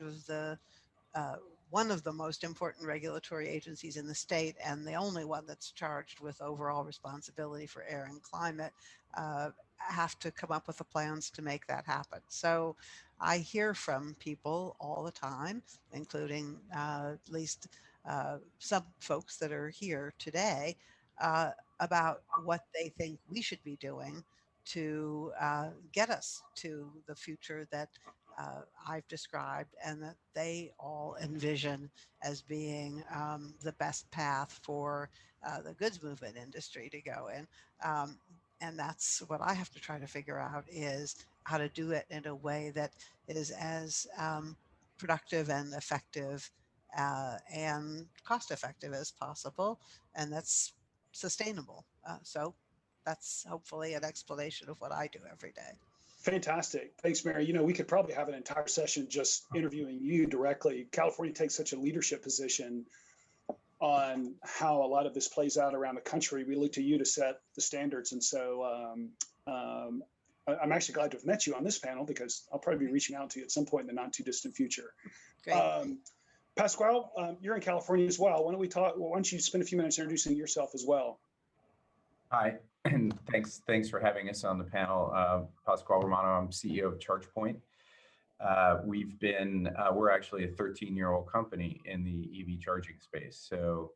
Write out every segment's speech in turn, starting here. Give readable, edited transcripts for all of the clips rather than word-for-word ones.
of the one of the most important regulatory agencies in the state, and the only one that's charged with overall responsibility for air and climate, have to come up with the plans to make that happen. So I hear from people all the time, including at least some folks that are here today, about what they think we should be doing to get us to the future that I've described, and that they all envision as being the best path for the goods movement industry to go in. And that's what I have to try to figure out, is how to do it in a way that is as productive and effective and cost effective as possible, and that's sustainable. So that's hopefully an explanation of what I do every day. Fantastic. Thanks, Mary. We could probably have an entire session just interviewing you directly. California takes such a leadership position on how a lot of this plays out around the country. We look to you to set the standards. And so I'm actually glad to have met you on this panel, because I'll probably be reaching out to you at some point in the not too distant future. Great. Pasquale, you're in California as well. Why don't you spend a few minutes introducing yourself as well? Hi, and thanks for having us on the panel. Pasquale Romano, I'm CEO of ChargePoint. We're actually a 13-year-old company in the EV charging space, so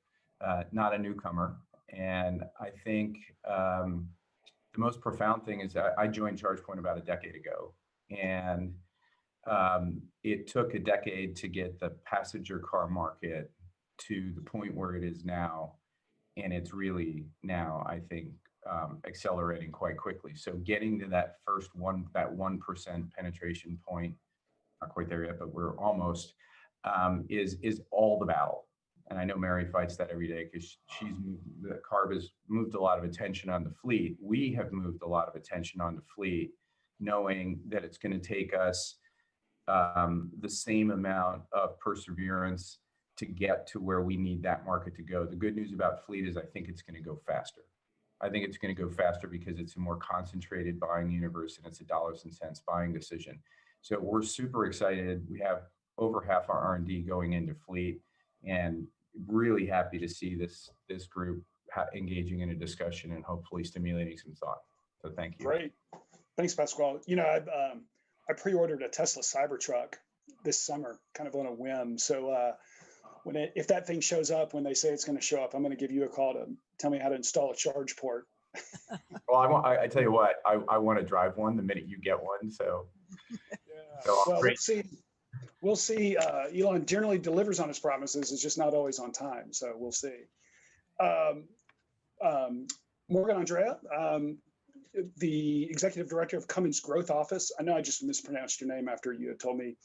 not a newcomer. And I think the most profound thing is that I joined ChargePoint about a decade ago, and it took a decade to get the passenger car market to the point where it is now. And it's really now, I think, accelerating quite quickly. So getting to that 1% penetration point, not quite there yet, but we're almost, is all the battle. And I know Mary fights that every day, because the CARB has moved a lot of attention on the fleet. We have moved a lot of attention on the fleet, knowing that it's going to take us the same amount of perseverance to get to where we need that market to go. The good news about fleet is I think it's going to go faster. I think it's going to go faster because it's a more concentrated buying universe, and it's a dollars and cents buying decision. So we're super excited. We have over half our R&D going into fleet, and really happy to see this group engaging in a discussion and hopefully stimulating some thought. So thank you. Great. Thanks, Pasquale. I pre-ordered a Tesla Cybertruck this summer, kind of on a whim. So if that thing shows up when they say it's going to show up, I'm going to give you a call to tell me how to install a charge port. Well, I tell you what, I want to drive one the minute you get one. So, yeah. So well, we'll see. Elon generally delivers on his promises. It's just not always on time. So we'll see. Morgan Andrea, the executive director of Cummins Growth Office. I know I just mispronounced your name after you had told me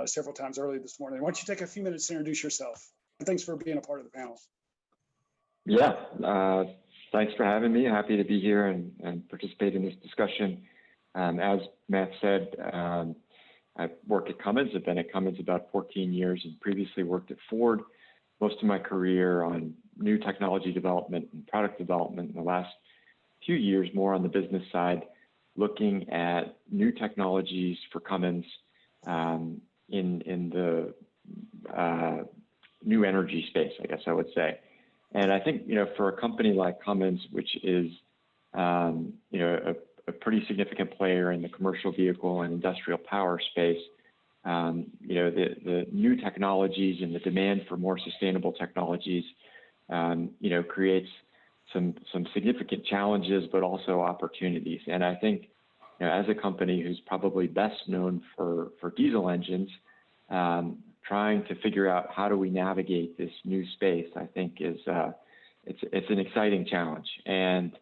several times earlier this morning. Why don't you take a few minutes to introduce yourself? And thanks for being a part of the panel. Yeah, thanks for having me. Happy to be here and participate in this discussion. As Matt said, I work at Cummins. I've been at Cummins about 14 years and previously worked at Ford. Most of my career on new technology development and product development. In the last few years, more on the business side, looking at new technologies for Cummins in the new energy space, I guess I would say. And I think, for a company like Cummins, which is, a pretty significant player in the commercial vehicle and industrial power space, the new technologies and the demand for more sustainable technologies, creates some significant challenges, but also opportunities. And I think, as a company who's probably best known for diesel engines, trying to figure out how do we navigate this new space, I think is it's an exciting challenge. And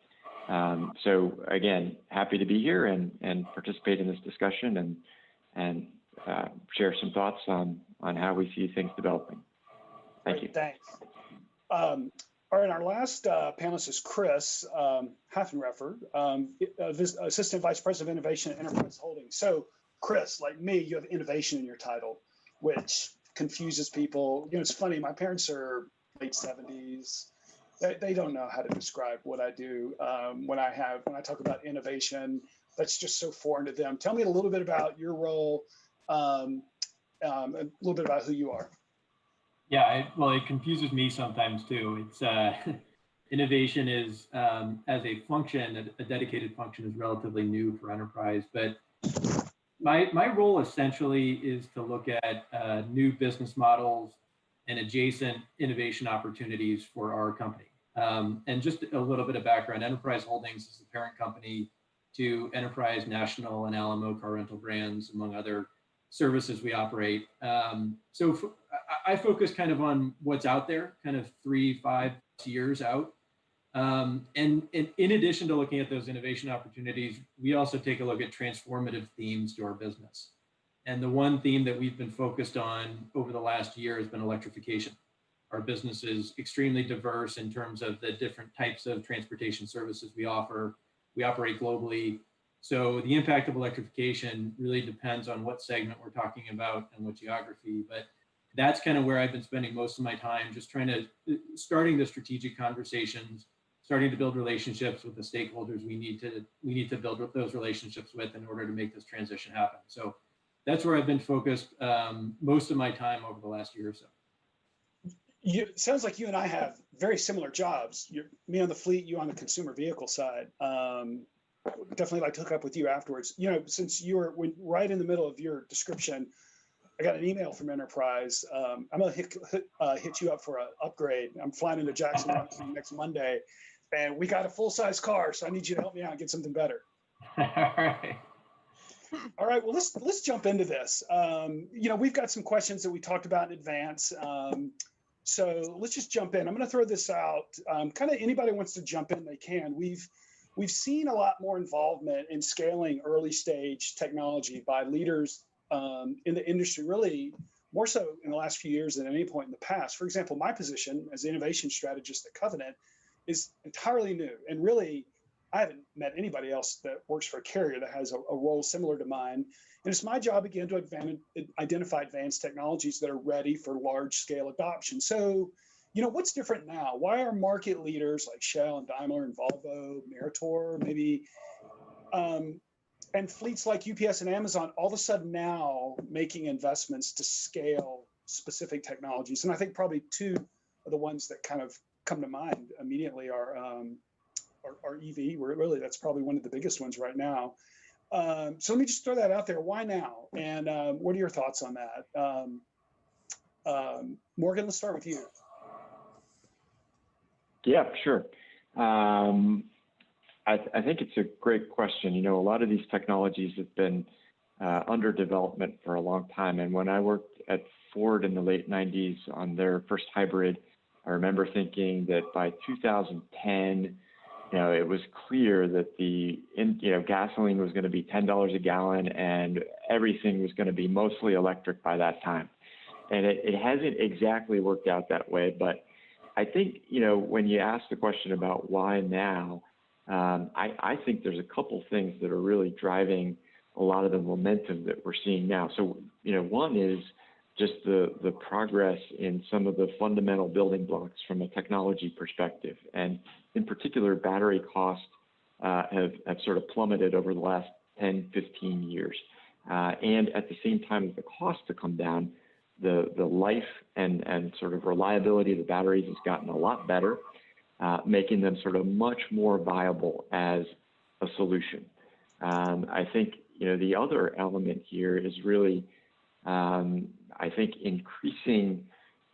so again, happy to be here and participate in this discussion and share some thoughts on how we see things developing. Thank you. Thanks. All right, our last panelist is Chris Haffenreffer, Assistant Vice President of Innovation Enterprise Holdings. So Chris, like me, you have innovation in your title, which confuses people. It's funny, my parents are late 70s. They don't know how to describe what I do. When I talk about innovation, that's just so foreign to them. Tell me a little bit about your role a little bit about who you are. Yeah, well, it confuses me sometimes too. It's innovation is as a function, a dedicated function is relatively new for enterprise, but my role essentially is to look at new business models and adjacent innovation opportunities for our company. And just a little bit of background, Enterprise Holdings is the parent company to Enterprise, National, and Alamo car rental brands, among other services we operate. So I focus kind of on what's out there, kind of 3-5 years out. And in addition to looking at those innovation opportunities, we also take a look at transformative themes to our business. And the one theme that we've been focused on over the last year has been electrification. Our business is extremely diverse in terms of the different types of transportation services we offer. We operate globally. So the impact of electrification really depends on what segment we're talking about and what geography, but that's kind of where I've been spending most of my time, just starting the strategic conversations, starting to build relationships with the stakeholders we need to build those relationships with in order to make this transition happen. So that's where I've been focused most of my time over the last year or so. Sounds like you and I have very similar jobs. Me on the fleet, you on the consumer vehicle side. Definitely like to hook up with you afterwards. Since you were right in the middle of your description, I got an email from Enterprise. I'm gonna hit you up for an upgrade. I'm flying into Jackson next Monday, and we got a full-size car, so I need you to help me out and get something better. All right. All right. Well, let's jump into this. We've got some questions that we talked about in advance. So let's just jump in. I'm going to throw this out. Kind of anybody wants to jump in, they can. We've seen a lot more involvement in scaling early stage technology by leaders in the industry, really more so in the last few years than at any point in the past. For example, my position as innovation strategist at Covenant is entirely new. And really, I haven't met anybody else that works for a carrier that has a role similar to mine. And it's my job, again, to identify advanced technologies that are ready for large scale adoption. So, what's different now? Why are market leaders like Shell and Daimler and Volvo, Meritor, maybe, and fleets like UPS and Amazon all of a sudden now making investments to scale specific technologies? And I think probably two of the ones that kind of come to mind immediately are EV, where really that's probably one of the biggest ones right now. So let me just throw that out there. Why now? And what are your thoughts on that? Morgan, let's start with you. Yeah, sure. I think it's a great question. A lot of these technologies have been under development for a long time. And when I worked at Ford in the late 90s on their first hybrid, I remember thinking that by 2010, it was clear that gasoline was going to be $10 a gallon and everything was going to be mostly electric by that time. And it hasn't exactly worked out that way. But I think, when you ask the question about why now, I think there's a couple things that are really driving a lot of the momentum that we're seeing now. So, one is just the progress in some of the fundamental building blocks from a technology perspective. And in particular, battery costs have sort of plummeted over the last 10, 15 years. And at the same time as the cost to come down, the life and sort of reliability of the batteries has gotten a lot better, making them sort of much more viable as a solution. I think, the other element here is really, I think, increasing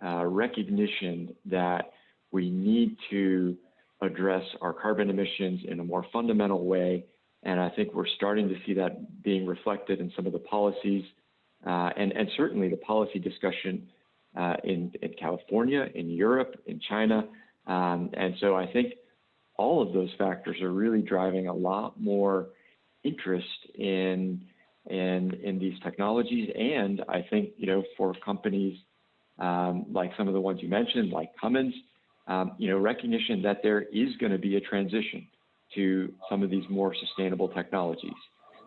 recognition that we need to address our carbon emissions in a more fundamental way. And I think we're starting to see that being reflected in some of the policies and certainly the policy discussion in California, in Europe, in China. And so I think all of those factors are really driving a lot more interest in these technologies. And I think, for companies like some of the ones you mentioned, like Cummins, recognition that there is going to be a transition to some of these more sustainable technologies.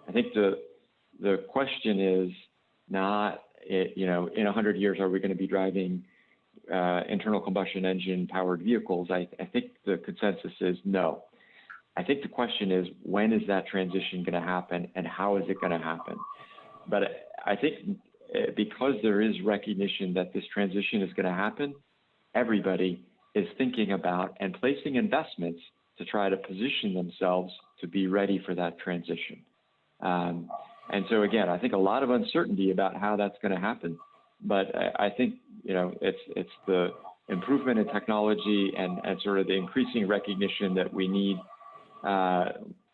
I think the question is not, in 100 years, are we going to be driving internal combustion engine powered vehicles? I think the consensus is no. I think the question is, when is that transition going to happen and how is it going to happen? But I think because there is recognition that this transition is going to happen, everybody is thinking about and placing investments to try to position themselves to be ready for that transition. And so again, I think a lot of uncertainty about how that's going to happen, but I think, you know, it's the improvement in technology and sort of the increasing recognition that we need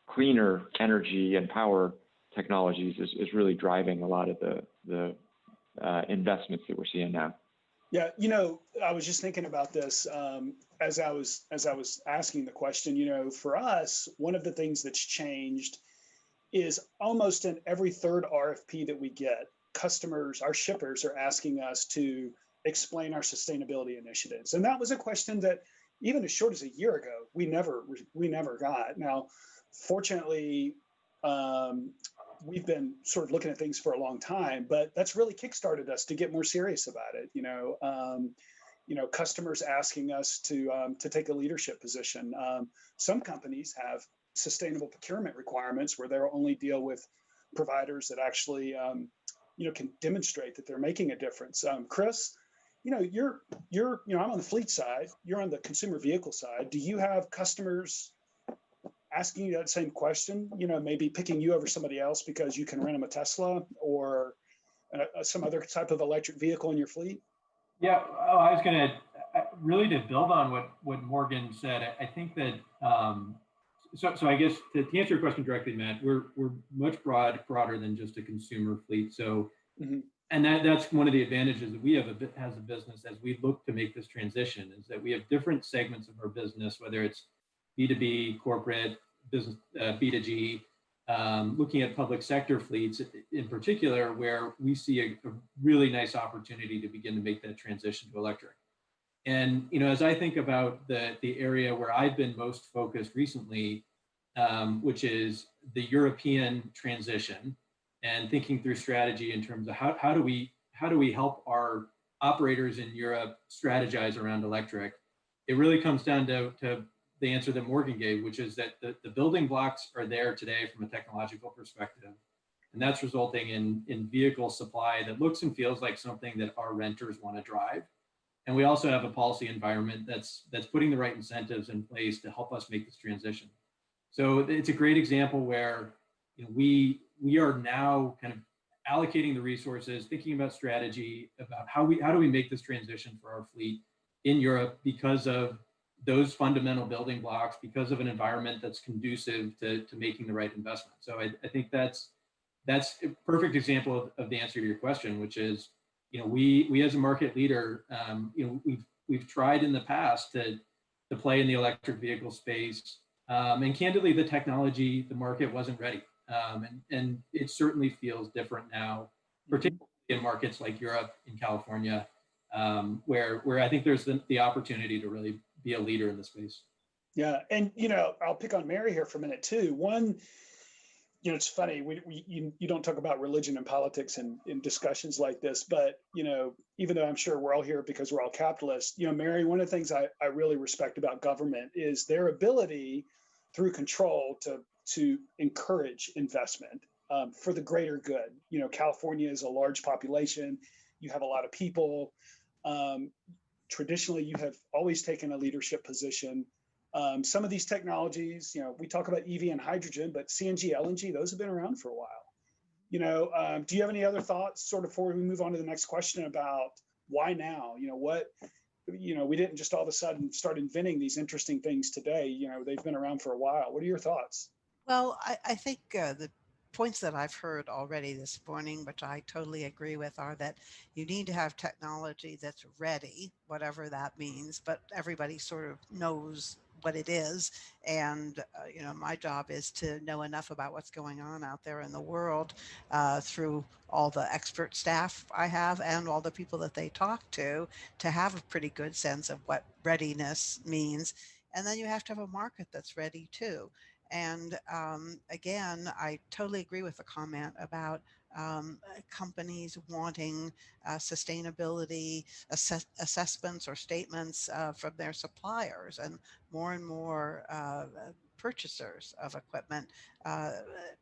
cleaner energy and power technologies is really driving a lot of the investments that we're seeing now. Yeah, you know, I was just thinking about this as I was asking the question. You know, for us, one of the things that's changed is almost in every third RFP that we get, customers, our shippers are asking us to explain our sustainability initiatives. And that was a question that even as short as a year ago, we never got. Now, fortunately, we've been sort of looking at things for a long time, but that's really kickstarted us to get more serious about it. You know, customers asking us to take a leadership position. Some companies have sustainable procurement requirements where they'll only deal with providers that actually, you know, can demonstrate that they're making a difference. Chris, you know, you know, I'm on the fleet side, you're on the consumer vehicle side. Do you have customers asking you that same question, you know, maybe picking you over somebody else because you can rent them a Tesla or some other type of electric vehicle in your fleet? Yeah, I was going to really to build on what Morgan said. I think that, so I guess to answer your question directly, Matt, we're much broader than just a consumer fleet. So, and that's one of the advantages that we have as a business as we look to make this transition, is that we have different segments of our business, whether it's B2B, corporate, business, B2G, looking at public sector fleets in particular, where we see a really nice opportunity to begin to make that transition to electric. And, you know, as I think about the area where I've been most focused recently, which is the European transition, and thinking through strategy in terms of how do we help our operators in Europe strategize around electric, it really comes down to the answer that Morgan gave, which is that the building blocks are there today from a technological perspective. And that's resulting in vehicle supply that looks and feels like something that our renters want to drive. And we also have a policy environment that's putting the right incentives in place to help us make this transition. So it's a great example where, you know, we are now kind of allocating the resources, thinking about strategy, about how do we make this transition for our fleet in Europe because of those fundamental building blocks, because of an environment that's conducive to making the right investment. So I think that's a perfect example of the answer to your question, which is, you know, we as a market leader, you know, we've tried in the past to play in the electric vehicle space, and candidly, the technology, the market wasn't ready, and it certainly feels different now, particularly in markets like Europe, in California, where I think there's the opportunity to really be a leader in the space. Yeah, and you know, I'll pick on Mary here for a minute too. One, you know, it's funny, you don't talk about religion and politics in discussions like this, but, you know, even though I'm sure we're all here because we're all capitalists, you know, Mary, one of the things I really respect about government is their ability through control to encourage investment for the greater good. You know, California is a large population. You have a lot of people. Traditionally, you have always taken a leadership position. Some of these technologies, you know, we talk about EV and hydrogen, but CNG, LNG, those have been around for a while. You know, do you have any other thoughts sort of before we move on to the next question about why now? You know, what, you know, we didn't just all of a sudden start inventing these interesting things today. You know, they've been around for a while. What are your thoughts? Well, I think the points that I've heard already this morning, which I totally agree with, are that you need to have technology that's ready, whatever that means, but everybody sort of knows what it is. And, you know, my job is to know enough about what's going on out there in the world through all the expert staff I have and all the people that they talk to have a pretty good sense of what readiness means. And then you have to have a market that's ready too. And again, I totally agree with the comment about companies wanting sustainability assessments or statements from their suppliers, and more purchasers of equipment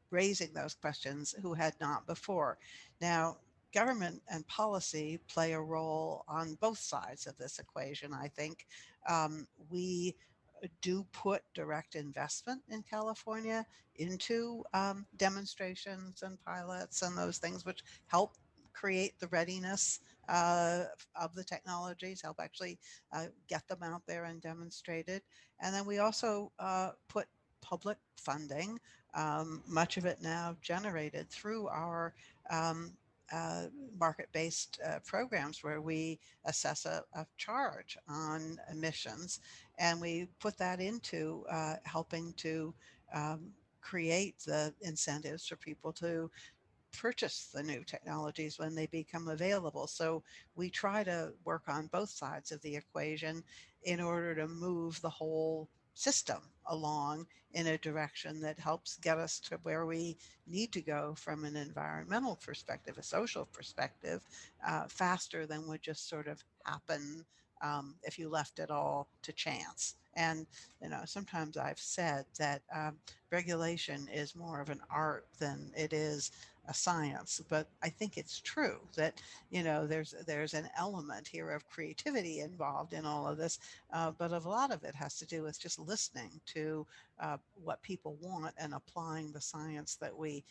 raising those questions who had not before. Now, government and policy play a role on both sides of this equation. I think we do put direct investment in California into demonstrations and pilots and those things, which help create the readiness of the technologies, help actually get them out there and demonstrated. And then we also put public funding, much of it now generated through our market-based programs where we assess a charge on emissions, and we put that into helping to create the incentives for people to purchase the new technologies when they become available. So we try to work on both sides of the equation in order to move the whole system along in a direction that helps get us to where we need to go from an environmental perspective, a social perspective, faster than would just sort of happen if you left it all to chance. And, you know, sometimes I've said that regulation is more of an art than it is a science, but I think it's true that, you know, there's an element here of creativity involved in all of this, but a lot of it has to do with just listening to what people want and applying the science that we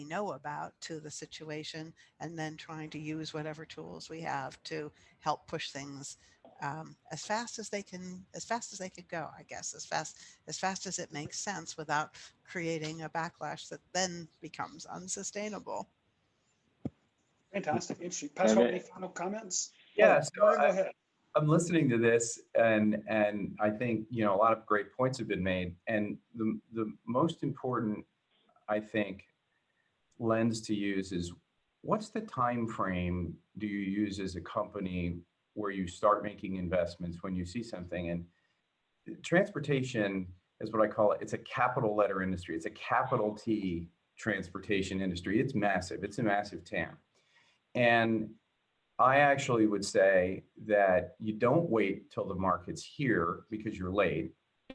know about to the situation, and then trying to use whatever tools we have to help push things as fast as they can go, I guess, as fast as it makes sense without creating a backlash that then becomes unsustainable. Fantastic. Interesting. Pascal, any final comments? Yeah, go ahead. I'm listening to this, and I think, you know, a lot of great points have been made. And the most important, I think, lens to use is, what's the time frame do you use as a company where you start making investments when you see something? And transportation is what I call it. It's a capital letter industry. It's a capital T transportation industry. It's massive. It's a massive TAM. And I actually would say that you don't wait till the market's here because you're late.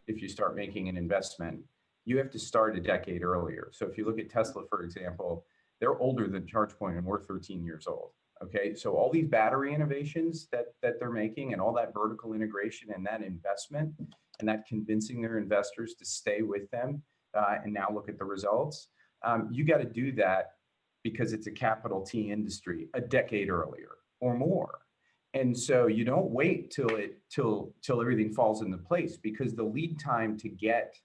If you start making an investment, you have to start a decade earlier. So if you look at Tesla, for example, they're older than ChargePoint and we're 13 years old. Okay, so all these battery innovations that they're making, and all that vertical integration and that investment and that convincing their investors to stay with them, and now look at the results. You got to do that because it's a capital T industry a decade earlier or more. And so you don't wait till everything falls into place, because the lead time to get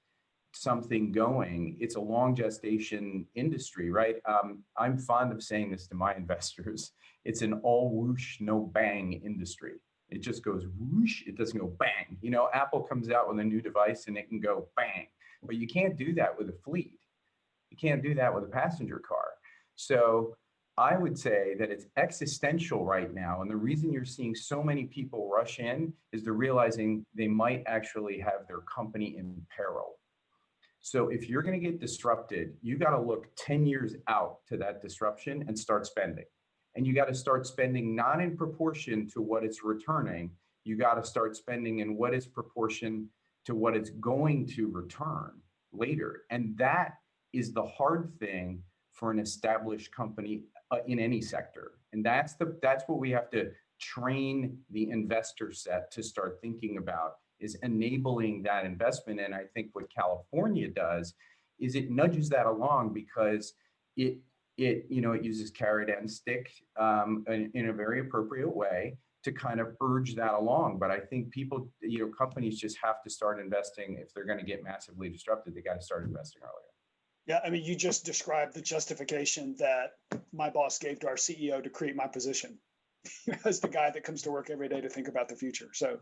something going, it's a long gestation industry, right? I'm fond of saying this to my investors. It's an all whoosh, no bang industry. It just goes whoosh, it doesn't go bang. You know, Apple comes out with a new device and it can go bang, but you can't do that with a fleet. You can't do that with a passenger car. So I would say that it's existential right now. And the reason you're seeing so many people rush in is they're realizing they might actually have their company in peril. So if you're going to get disrupted, you got to look 10 years out to that disruption and start spending. And you got to start spending not in proportion to what it's returning. You got to start spending in what is proportion to what it's going to return later. And that is the hard thing for an established company in any sector. And that's what we have to train the investor set to start thinking about, is enabling that investment. And I think what California does is it nudges that along, because it uses carrot and stick in a very appropriate way to kind of urge that along. But I think people, companies just have to start investing. If they're going to get massively disrupted, they got to start investing earlier. Yeah, I mean, you just described the justification that my boss gave to our CEO to create my position as the guy that comes to work every day to think about the future. So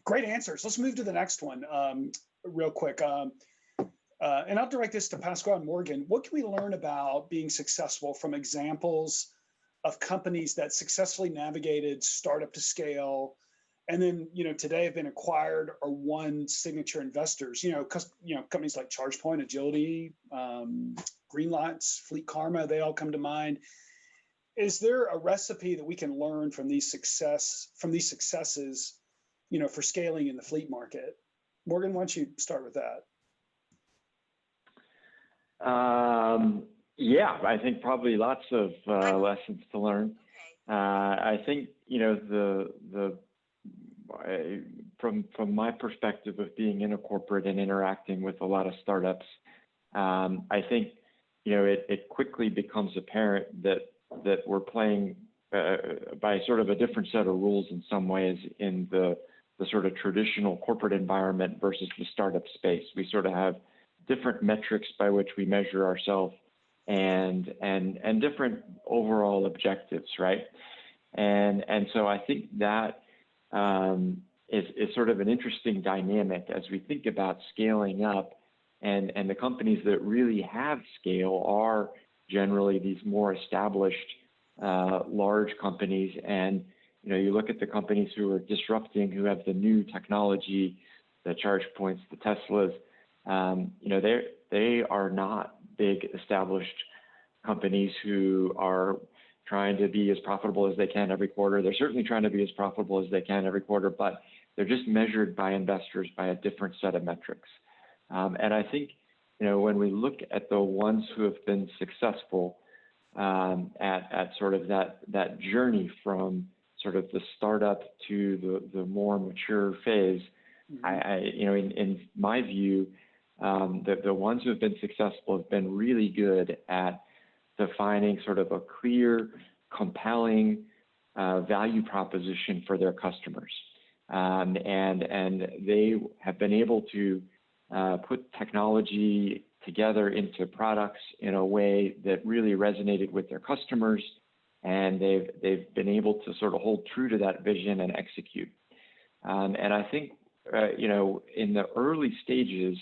great answers. Let's move to the next one real quick. And I'll direct this to Pascal and Morgan. What can we learn about being successful from examples of companies that successfully navigated startup to scale, and then today have been acquired or won signature investors? Companies like ChargePoint, Agility, Greenlights, Fleet Karma, they all come to mind. Is there a recipe that we can learn from these successes, for scaling in the fleet market? Morgan, why don't you start with that? Yeah, I think probably lots of lessons to learn. I think, from my perspective of being in a corporate and interacting with a lot of startups, I think, it quickly becomes apparent that we're playing by sort of a different set of rules in some ways in the sort of traditional corporate environment versus the startup space. We sort of have different metrics by which we measure ourselves and different overall objectives, right? And so I think that is sort of an interesting dynamic as we think about scaling up, and the companies that really have scale are generally these more established large companies. And you look at the companies who are disrupting, who have the new technology, the ChargePoints, the Teslas, they are not big established companies who are trying to be as profitable as they can every quarter. They're certainly trying to be as profitable as they can every quarter, but they're just measured by investors by a different set of metrics. And I think, when we look at the ones who have been successful at sort of that journey from sort of the startup to the more mature phase, in my view, the ones who have been successful have been really good at defining sort of a clear, compelling value proposition for their customers. And they have been able to put technology together into products in a way that really resonated with their customers, and they've been able to sort of hold true to that vision and execute. And I think, in the early stages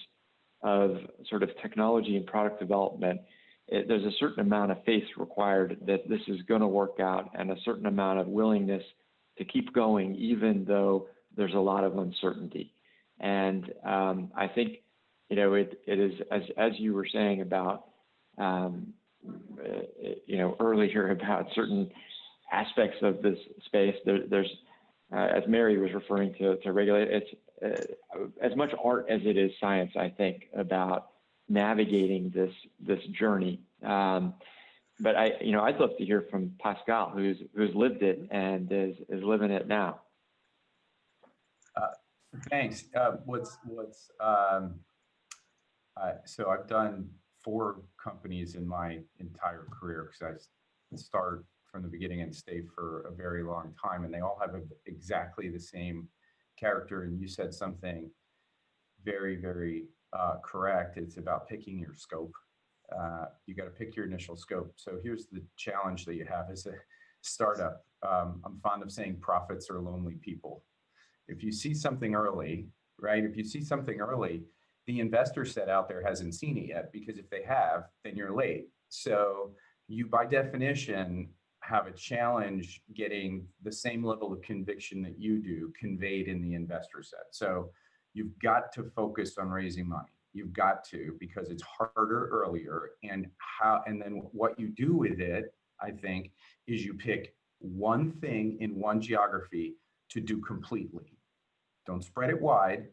of sort of technology and product development, there's a certain amount of faith required that this is going to work out, and a certain amount of willingness to keep going, even though there's a lot of uncertainty. And I think, it is, as you were saying about, earlier about certain aspects of this space, there's as Mary was referring to regulate, it's as much art as it is science, I think, about navigating this journey. But I'd love to hear from Pascal, who's lived it and is living it now. Thanks. So I've done 4 companies in my entire career, because I start from the beginning and stay for a very long time, and they all have exactly the same character. And you said something very, very correct. It's about picking your scope. You got to pick your initial scope. So here's the challenge that you have as a startup. I'm fond of saying profits are lonely people. If you see something early, right? If you see something early, the investor set out there hasn't seen it yet, because if they have, then you're late. So you, by definition, have a challenge getting the same level of conviction that you do conveyed in the investor set. So you've got to focus on raising money. You've got to, because it's harder earlier. And then what you do with it, I think, is you pick one thing in one geography to do completely. Don't spread it wide.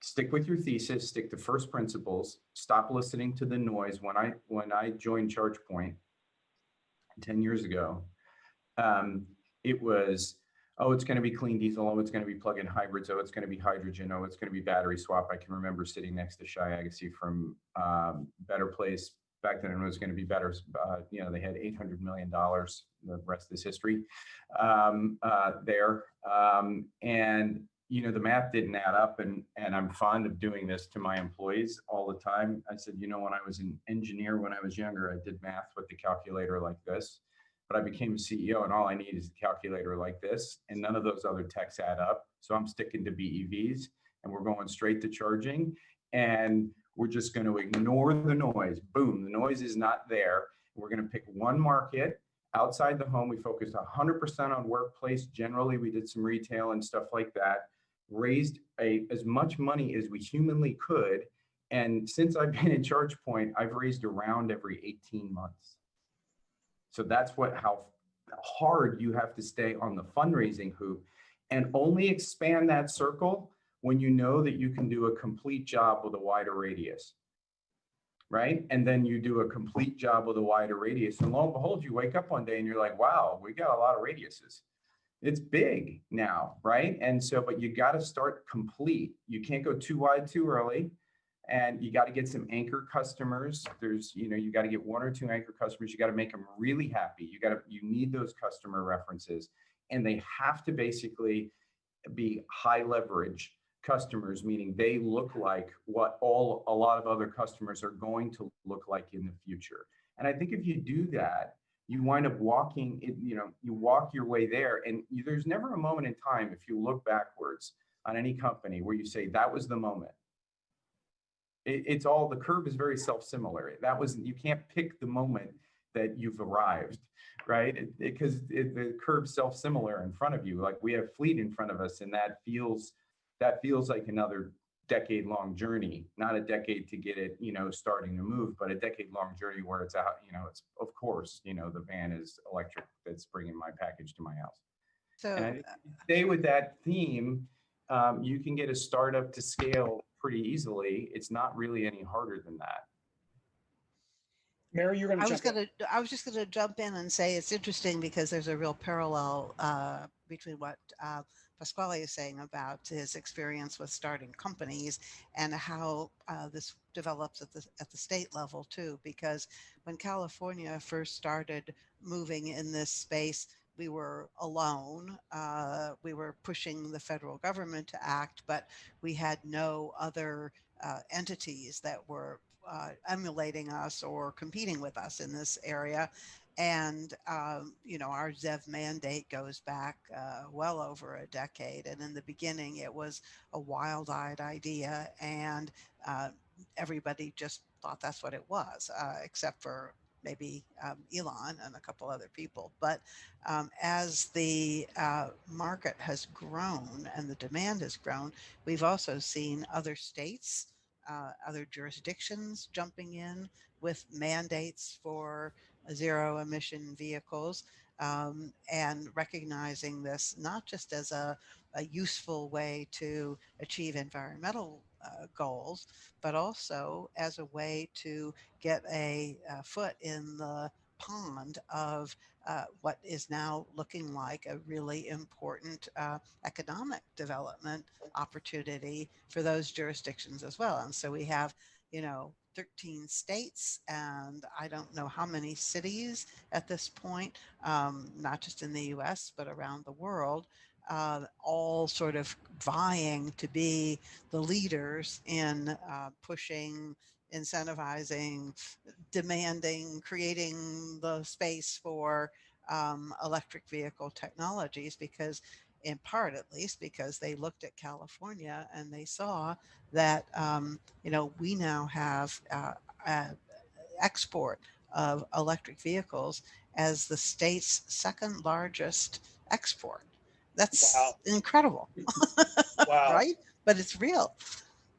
Stick with your thesis, stick to first principles, stop listening to the noise. When I joined ChargePoint 10 years ago, it was, oh, it's going to be clean diesel, oh, it's going to be plug-in hybrids, oh, it's going to be hydrogen, oh, it's going to be battery swap. I can remember sitting next to Shai Agassi from Better Place. Back then it was going to be better. They had $800 million. The rest is history there. And the math didn't add up, and I'm fond of doing this to my employees all the time. I said, when I was an engineer, when I was younger, I did math with the calculator like this, but I became a CEO, and all I need is a calculator like this, and none of those other techs add up. So I'm sticking to BEVs, and we're going straight to charging, and we're just going to ignore the noise. Boom, the noise is not there. We're going to pick one market. Outside the home, we focused 100% on workplace. Generally, we did some retail and stuff like that. Raised as much money as we humanly could. And since I've been in ChargePoint, I've raised around every 18 months. So that's how hard you have to stay on the fundraising hoop, and only expand that circle when you know that you can do a complete job with a wider radius. right? And then you do a complete job with a wider radius. And lo and behold, you wake up one day and you're like, wow, we got a lot of radiuses. It's big now, right? And so, but you got to start complete. You can't go too wide too early. And you got to get some anchor customers. There's, you got to get one or two anchor customers. You got to make them really happy. You need those customer references, and they have to basically be high leverage customers, meaning they look like what a lot of other customers are going to look like in the future. And I think if you do that, you wind up walking, you walk your way there. And there's never a moment in time, if you look backwards on any company, where you say that was the moment. It's all, the curve is very self-similar. You can't pick the moment that you've arrived, right? Because the curve's self-similar in front of you. Like, we have fleet in front of us, and that feels like another decade-long journey, not a decade to get it, starting to move, but a decade-long journey where it's out, it's, of course, the van is electric that's bringing my package to my house. So, and I think if you stay with that theme, you can get a startup to scale pretty easily. It's not really any harder than that. Mary, you're going to jump in. I was just going to jump in and say it's interesting because there's a real parallel between what Pasquale is saying about his experience with starting companies and how this develops at the state level too. Because when California first started moving in this space, we were alone. We were pushing the federal government to act, but we had no other entities that were emulating us or competing with us in this area. And, our ZEV mandate goes back well over a decade. And in the beginning, it was a wild-eyed idea, and everybody just thought that's what it was, except for maybe Elon and a couple other people. But as the market has grown and the demand has grown, we've also seen other states, other jurisdictions jumping in with mandates for zero emission vehicles, and recognizing this not just as a useful way to achieve environmental goals, but also as a way to get a foot in the pond of what is now looking like a really important economic development opportunity for those jurisdictions as well. And so we have, 13 states, and I don't know how many cities at this point, not just in the US, but around the world, all sort of vying to be the leaders in pushing, incentivizing, demanding, creating the space for electric vehicle technologies, because in part, at least, because they looked at California and they saw that, we now have export of electric vehicles as the state's second largest export. That's incredible. Wow. Right? But it's real,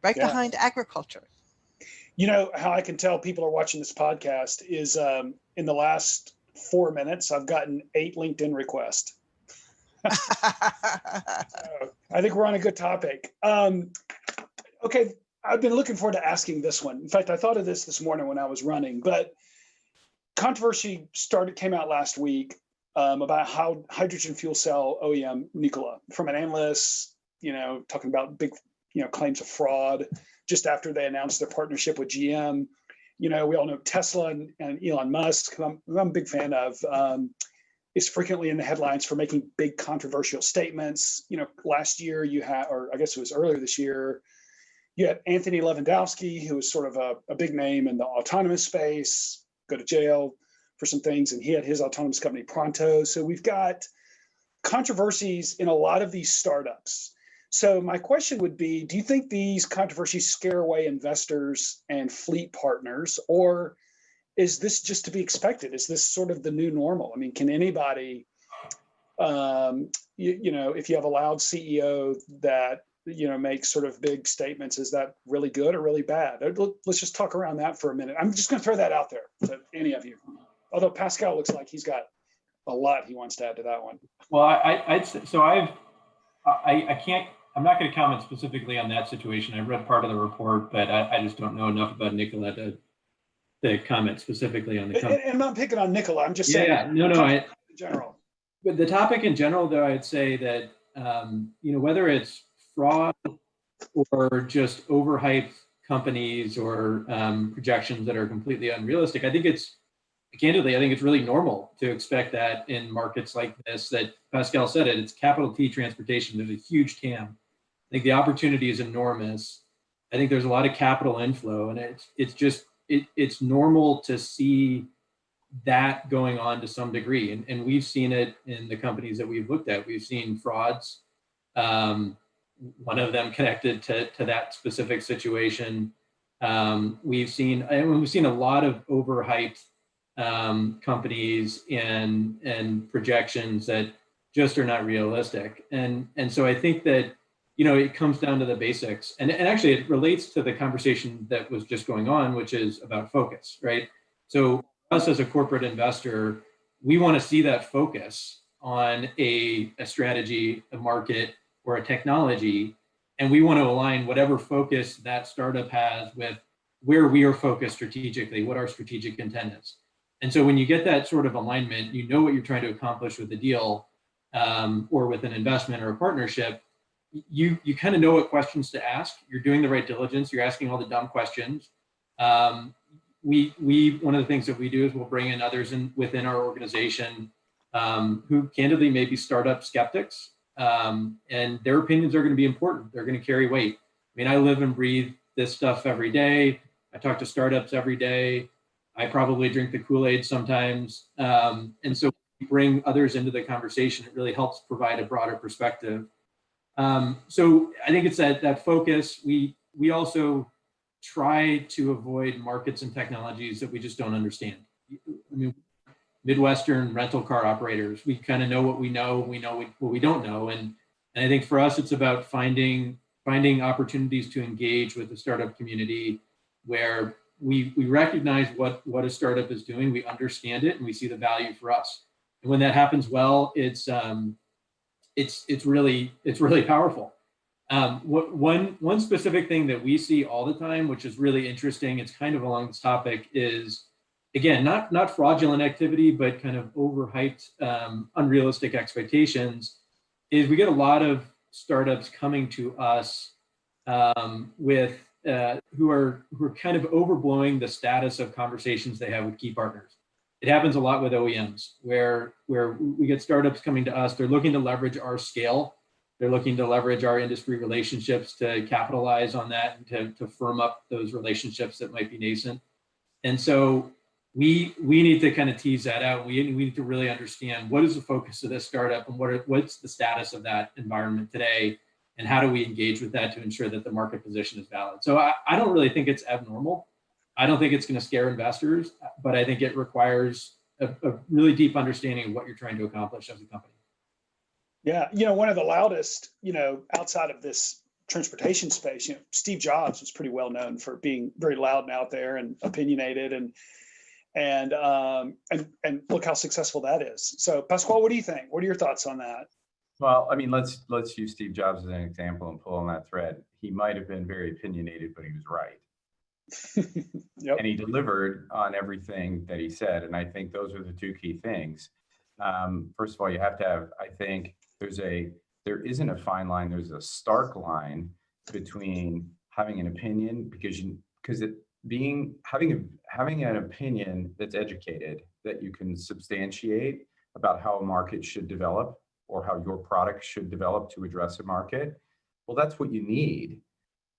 right behind agriculture. You know how I can tell people are watching this podcast is in the last 4 minutes, I've gotten 8 LinkedIn requests. So I think we're on a good topic. Okay, I've been looking forward to asking this one. In fact, I thought of this morning when I was running, but controversy came out last week about how hydrogen fuel cell OEM Nikola, from an analyst, talking about big, claims of fraud just after they announced their partnership with GM. We all know Tesla and Elon Musk, who I'm a big fan of, is frequently in the headlines for making big controversial statements. Last year you had, or I guess it was earlier this year, you had Anthony Lewandowski, who was sort of a big name in the autonomous space, go to jail for some things, and he had his autonomous company Pronto. So we've got controversies in a lot of these startups. So my question would be, do you think these controversies scare away investors and fleet partners, or is this just to be expected? Is this sort of the new normal? I mean, can anybody, if you have a loud CEO that, makes sort of big statements, is that really good or really bad? Let's just talk around that for a minute. I'm just going to throw that out there to any of you. Although Pascal looks like he's got a lot he wants to add to that one. Well, I'm not going to comment specifically on that situation. I read part of the report, but I just don't know enough about Nikola to the comment specifically on the And, company. and I'm not picking on Nicola. I'm just saying. Yeah, no, in general. But the topic in general, though, I'd say that whether it's fraud or just overhyped companies or projections that are completely unrealistic, I think it's really normal to expect that in markets like this. That Pascal said it. It's capital T transportation. There's a huge TAM. I think the opportunity is enormous. I think there's a lot of capital inflow, and it's normal to see that going on to some degree. And we've seen it in the companies that we've looked at. We've seen frauds, one of them connected to that specific situation. We've seen a lot of overhyped companies and projections that just are not realistic. And so I think that, it comes down to the basics. And actually it relates to the conversation that was just going on, which is about focus, right? So us as a corporate investor, we want to see that focus on a strategy, a market, or a technology, and we want to align whatever focus that startup has with where we are focused strategically, what our strategic intent is. And so when you get that sort of alignment, you know what you're trying to accomplish with the deal, or with an investment or a partnership. You kind of know what questions to ask. You're doing the right diligence. You're asking all the dumb questions. We one of the things that we do is we'll bring in others within our organization who candidly may be startup skeptics, and their opinions are going to be important. They're going to carry weight. I mean, I live and breathe this stuff every day. I talk to startups every day. I probably drink the Kool-Aid sometimes, and so we bring others into the conversation. It really helps provide a broader perspective. So I think it's that focus. We also try to avoid markets and technologies that we just don't understand. I mean, Midwestern rental car operators, we kind of know what we know what we don't know. And I think for us, it's about finding opportunities to engage with the startup community where we recognize what a startup is doing, we understand it, and we see the value for us. And when that happens well, it's really powerful. One specific thing that we see all the time, which is really interesting, it's kind of along this topic, is again, not fraudulent activity, but kind of overhyped, unrealistic expectations, is we get a lot of startups coming to us with who are kind of overblowing the status of conversations they have with key partners. It happens a lot with OEMs where we get startups coming to us. They're looking to leverage our scale. They're looking to leverage our industry relationships to capitalize on that and to firm up those relationships that might be nascent. And so we need to kind of tease that out. We need to really understand what is the focus of this startup and what's the status of that environment today, and how do we engage with that to ensure that the market position is valid. So I don't really think it's abnormal. I don't think it's going to scare investors, but I think it requires a really deep understanding of what you're trying to accomplish as a company. Yeah, one of the loudest, outside of this transportation space, Steve Jobs was pretty well known for being very loud and out there and opinionated, and look how successful that is. So, Pasquale, what do you think? What are your thoughts on that? Well, I mean, let's use Steve Jobs as an example and pull on that thread. He might have been very opinionated, but he was right. Yep. And he delivered on everything that he said. And I think those are the two key things. First of all, you have to have, I think there isn't a fine line. There's a stark line between having an opinion having an opinion that's educated, that you can substantiate about how a market should develop or how your product should develop to address a market. Well, that's what you need,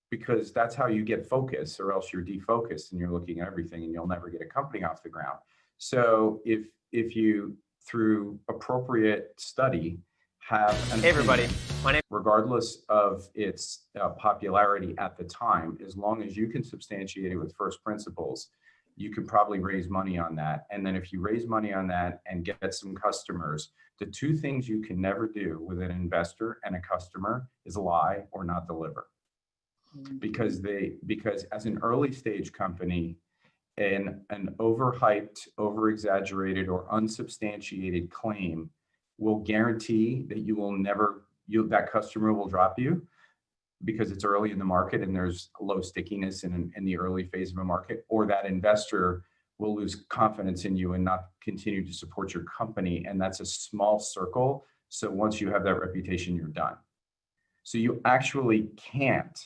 because that's how you get focus, or else you're defocused and you're looking at everything and you'll never get a company off the ground. So if you, through appropriate study, have an Hey everybody, my name, regardless of its popularity at the time, as long as you can substantiate it with first principles, you can probably raise money on that. And then if you raise money on that and get some customers, the two things you can never do with an investor and a customer is lie or not deliver. Because as an early stage company, an overhyped, over-exaggerated, or unsubstantiated claim will guarantee that that customer will drop you, because it's early in the market and there's low stickiness in the early phase of a market, or that investor will lose confidence in you and not continue to support your company. And that's a small circle. So once you have that reputation, you're done. So you actually can't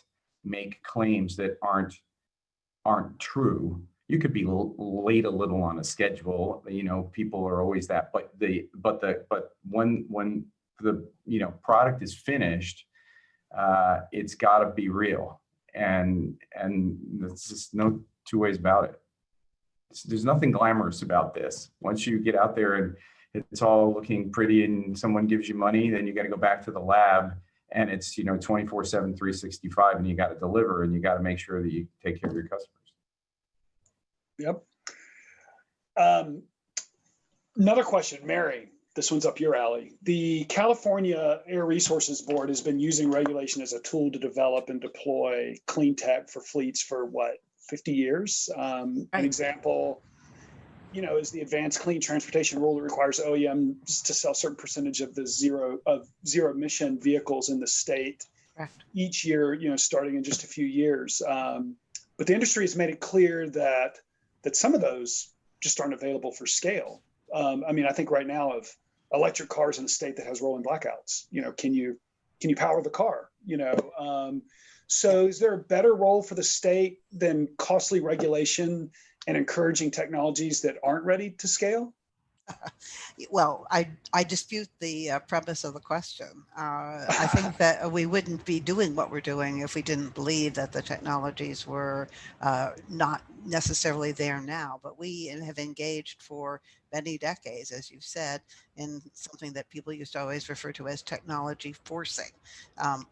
make claims that aren't true. You could be late a little on a schedule. People are always that. But when the product is finished, it's got to be real, and there's just no two ways about it. There's nothing glamorous about this. Once you get out there and it's all looking pretty and someone gives you money, then you got to go back to the lab and it's 24/7, 365, and you got to deliver and you got to make sure that you take care of your customers. Yep. Another question, Mary. This one's up your alley. The California Air Resources Board has been using regulation as a tool to develop and deploy clean tech for fleets for 50 years. An example, is the Advanced Clean Transportation Rule that requires OEMs to sell a certain percentage of the zero emission vehicles in the state each year, starting in just a few years. But the industry has made it clear that some of those just aren't available for scale. I think right now of electric cars in a state that has rolling blackouts, can you power the car? So is there a better role for the state than costly regulation and encouraging technologies that aren't ready to scale? Well, I dispute the premise of the question. I think that we wouldn't be doing what we're doing if we didn't believe that the technologies were not necessarily there now. But we have engaged for many decades, as you've said, in something that people used to always refer to as technology forcing.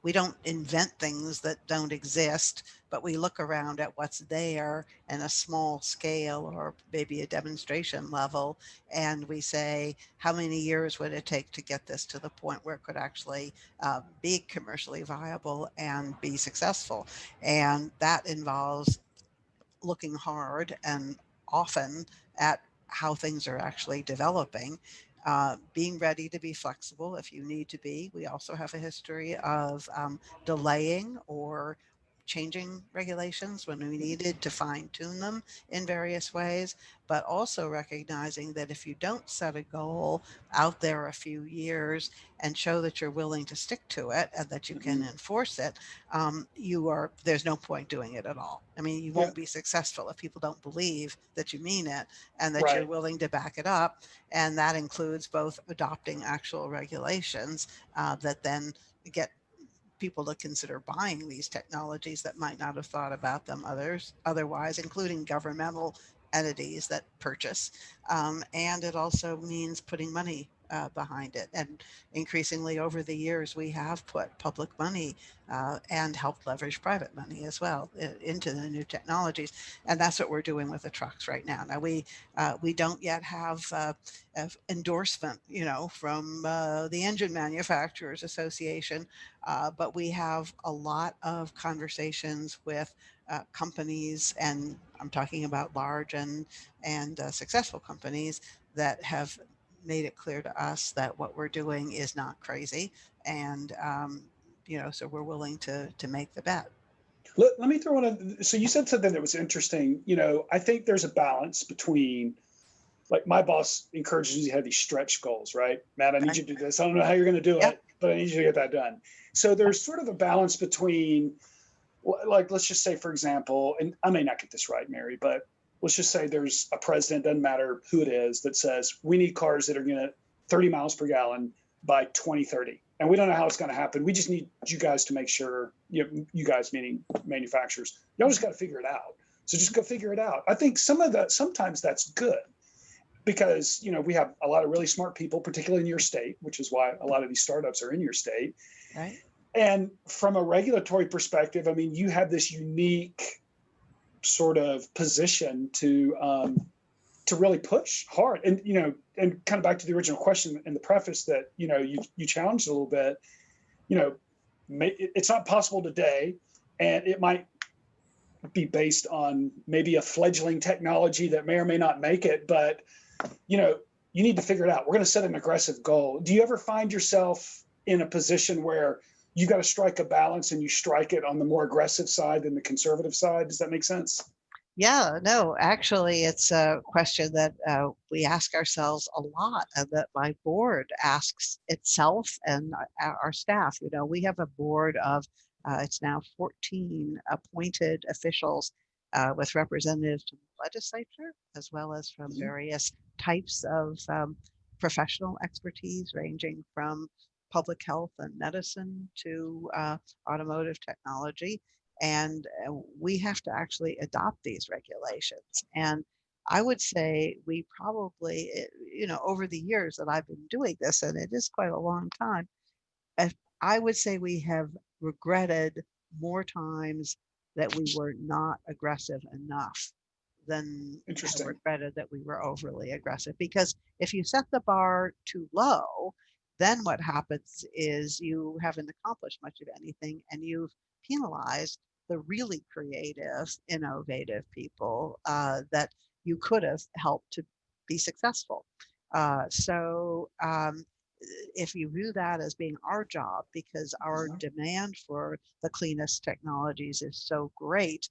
We don't invent things that don't exist, but we look around at what's there in a small scale or maybe a demonstration level, and we say, how many years would it take to get this to the point where it could actually be commercially viable and be successful? And that involves looking hard and often at how things are actually developing, being ready to be flexible if you need to be. We also have a history of delaying or changing regulations when we needed to fine tune them in various ways, but also recognizing that if you don't set a goal out there a few years and show that you're willing to stick to it and that you can enforce it, there's no point doing it at all. You won't be successful if people don't believe that you mean it and that you're willing to back it up. And that includes both adopting actual regulations that then get people to consider buying these technologies that might not have thought about them otherwise, including governmental entities that purchase. And it also means putting money behind it. And increasingly over the years, we have put public money and helped leverage private money as well into the new technologies. And that's what we're doing with the trucks right now. Now, we don't yet have endorsement, from the Engine Manufacturers Association, but we have a lot of conversations with companies, and I'm talking about large and successful companies that have made it clear to us that what we're doing is not crazy, and so we're willing to make the bet. Let me throw in. So you said something that was interesting. I think there's a balance between, like, my boss encourages you to have these stretch goals, right? Matt, I need you to do this. I don't know how you're going to do it, but I need you to get that done. So there's sort of a balance between, like, let's just say, for example, and I may not get this right, Mary, but let's just say there's a president, doesn't matter who it is, that says we need cars that are going to 30 miles per gallon by 2030. And we don't know how it's going to happen. We just need you guys to make sure, you guys meaning manufacturers, y'all just got to figure it out. So just go figure it out. I think sometimes that's good because, we have a lot of really smart people, particularly in your state, which is why a lot of these startups are in your state. Right. And from a regulatory perspective, you have this unique sort of position to really push hard, and and kind of back to the original question in the preface that you challenged a little bit. It's not possible today, and it might be based on maybe a fledgling technology that may or may not make it, but you need to figure it out. We're going to set an aggressive goal. Do you ever find yourself in a position where you got to strike a balance and you strike it on the more aggressive side than the conservative side? Does that make sense? Yeah, no, actually, it's a question that we ask ourselves a lot, and that my board asks itself and our staff. You know, we have a board of, it's now 14 appointed officials with representatives from the legislature, as well as from various types of professional expertise, ranging from public health and medicine to automotive technology. And we have to actually adopt these regulations. And I would say we probably, you know, over the years that I've been doing this, and it is quite a long time, I would say we have regretted more times that we were not aggressive enough than have Interesting. regretted that we were overly aggressive. Because if you set the bar too low, then what happens is you haven't accomplished much of anything, and you've penalized the really creative, innovative people that you could have helped to be successful. So if you view that as being our job, because our demand for the cleanest technologies is so great,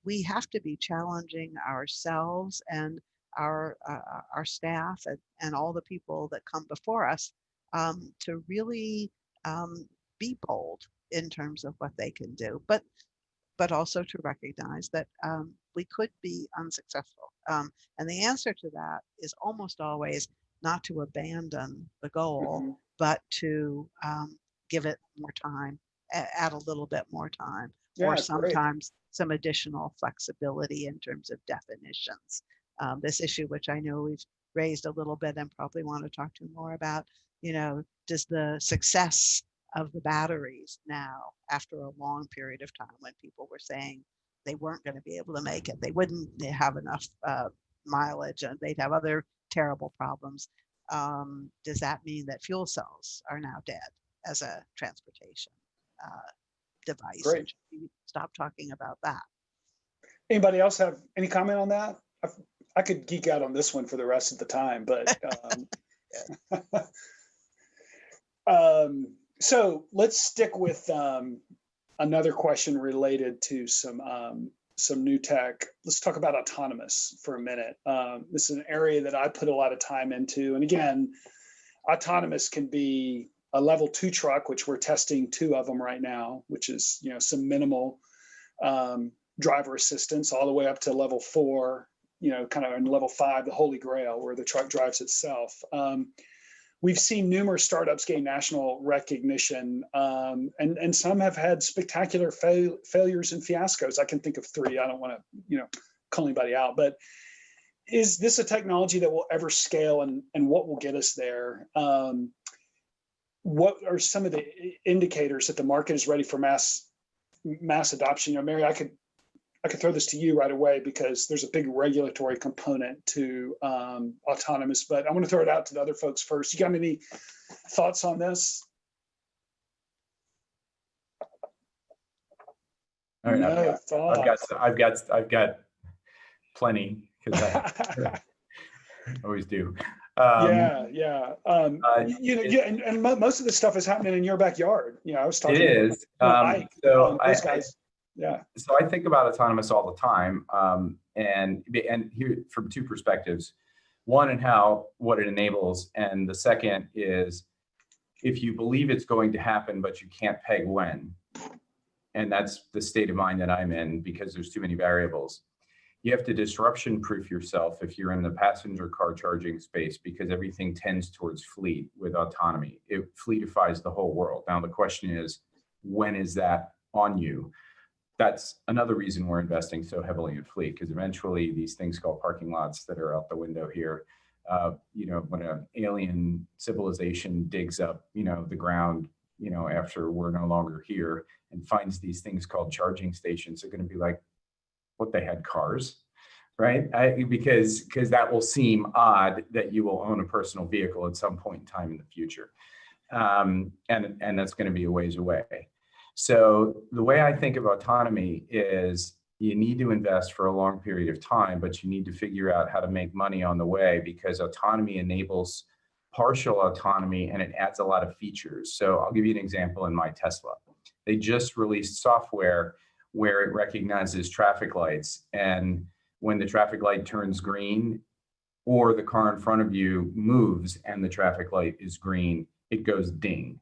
we have to be challenging ourselves and our staff and all the people that come before us to really be bold in terms of what they can do, but also to recognize that we could be unsuccessful. And the answer to that is almost always not to abandon the goal, but to give it more time, add a little bit more time, or Yeah, great. sometimes some additional flexibility in terms of definitions. This issue, which I know we've raised a little bit and probably want to talk to more about, you know, does the success of the batteries now, after a long period of time when people were saying they weren't going to be able to make it, they wouldn't have enough mileage, and they'd have other terrible problems. Does that mean that fuel cells are now dead as a transportation device? Great. And should we stop talking about that? Anybody else have any comment on that? I could geek out on this one for the rest of the time, but so let's stick with another question related to some new tech. Let's talk about autonomous for a minute. This is an area that I put a lot of time into. And again, autonomous can be a level 2 truck, which we're testing 2 of them right now, which is, you know, some minimal driver assistance, all the way up to level 4, you know, kind of in level 5, the holy grail, where the truck drives itself. We've seen numerous startups gain national recognition, and some have had spectacular failures and fiascos. I can think of 3. I don't want to, you know, call anybody out, but is this a technology that will ever scale, and what will get us there? What are some of the indicators that the market is ready for mass adoption? You know, Mary, I could throw this to you right away, because there's a big regulatory component to autonomous, but I want to throw it out to the other folks first. You got any thoughts on this? All right, No thoughts. I've got plenty, because I always do. Yeah. You know, yeah, and most of this stuff is happening in your backyard. You know, I was talking. It is. Mike, those guys. Yeah. So I think about autonomous all the time, and here from 2 perspectives. One, in what it enables, and the second is if you believe it's going to happen, but you can't peg when. And that's the state of mind that I'm in, because there's too many variables. You have to disruption proof yourself if you're in the passenger car charging space, because everything tends towards fleet with autonomy. It fleetifies the whole world. Now, the question is, when is that on you? That's another reason we're investing so heavily in fleet, because eventually these things called parking lots that are out the window here, you know, when an alien civilization digs up, you know, the ground, you know, after we're no longer here, and finds these things called charging stations, they're going to be like, what, they had cars, right? Because that will seem odd that you will own a personal vehicle at some point in time in the future. And that's going to be a ways away. So the way I think of autonomy is you need to invest for a long period of time, but you need to figure out how to make money on the way, because autonomy enables partial autonomy and it adds a lot of features. So I'll give you an example in my Tesla. They just released software where it recognizes traffic lights. And when the traffic light turns green or the car in front of you moves and the traffic light is green, it goes ding.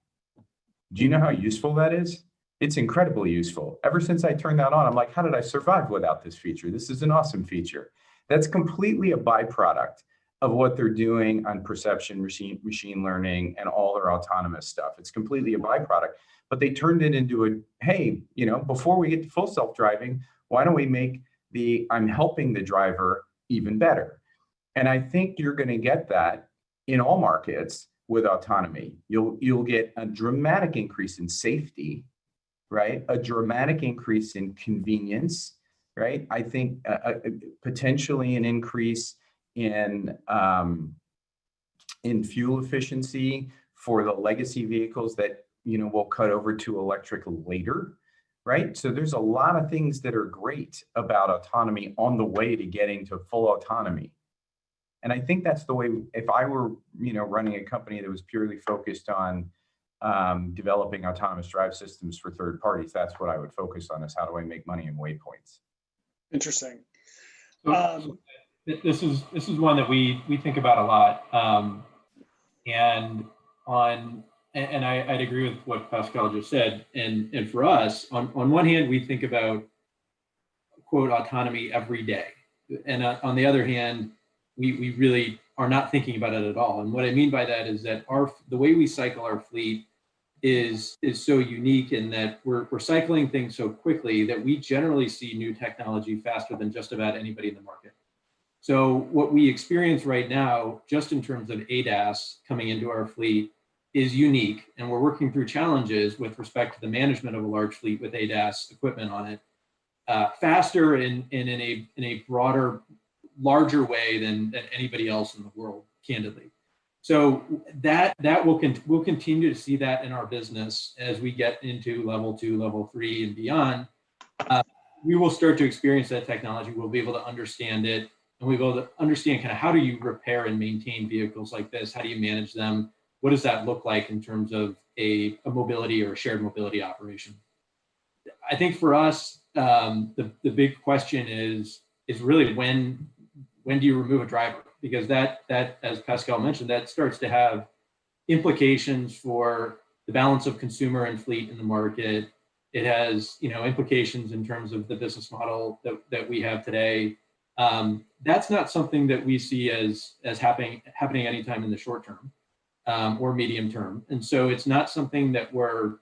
Do you know how useful that is? It's incredibly useful. Ever since I turned that on, I'm like, how did I survive without this feature? This is an awesome feature. That's completely a byproduct of what they're doing on perception, machine learning, and all their autonomous stuff. It's completely a byproduct. But they turned it into a, hey, before we get to full self-driving, why don't we make the I'm helping the driver even better? And I think you're going to get that in all markets with autonomy. You'll get a dramatic increase in safety, right? A dramatic increase in convenience, right? I think potentially an increase in fuel efficiency for the legacy vehicles that will cut over to electric later, right? So there's a lot of things that are great about autonomy on the way to getting to full autonomy. And I think that's the way, if I were, running a company that was purely focused on developing autonomous drive systems for third parties, that's what I would focus on, is how do I make money in waypoints. Interesting. So this is one that we think about a lot. And I'd agree with what Pascal just said. And for us, on one hand, we think about, quote, autonomy every day. And on the other hand, we really are not thinking about it at all. And what I mean by that is that the way we cycle our fleet is so unique in that we're cycling things so quickly that we generally see new technology faster than just about anybody in the market. So what we experience right now, just in terms of ADAS coming into our fleet, is unique, and we're working through challenges with respect to the management of a large fleet with ADAS equipment on it, faster and in a broader, larger way than anybody else in the world, candidly. So we'll continue to see that in our business as we get into level 2, level 3, and beyond. We will start to experience that technology. We'll be able to understand it, and we'll be able to understand kind of how do you repair and maintain vehicles like this? How do you manage them? What does that look like in terms of a mobility or a shared mobility operation? I think for us, the big question is really when do you remove a driver? Because that, as Pascal mentioned, that starts to have implications for the balance of consumer and fleet in the market. It has, implications in terms of the business model that we have today. That's not something that we see as happening anytime in the short term or medium term. And so it's not something that we're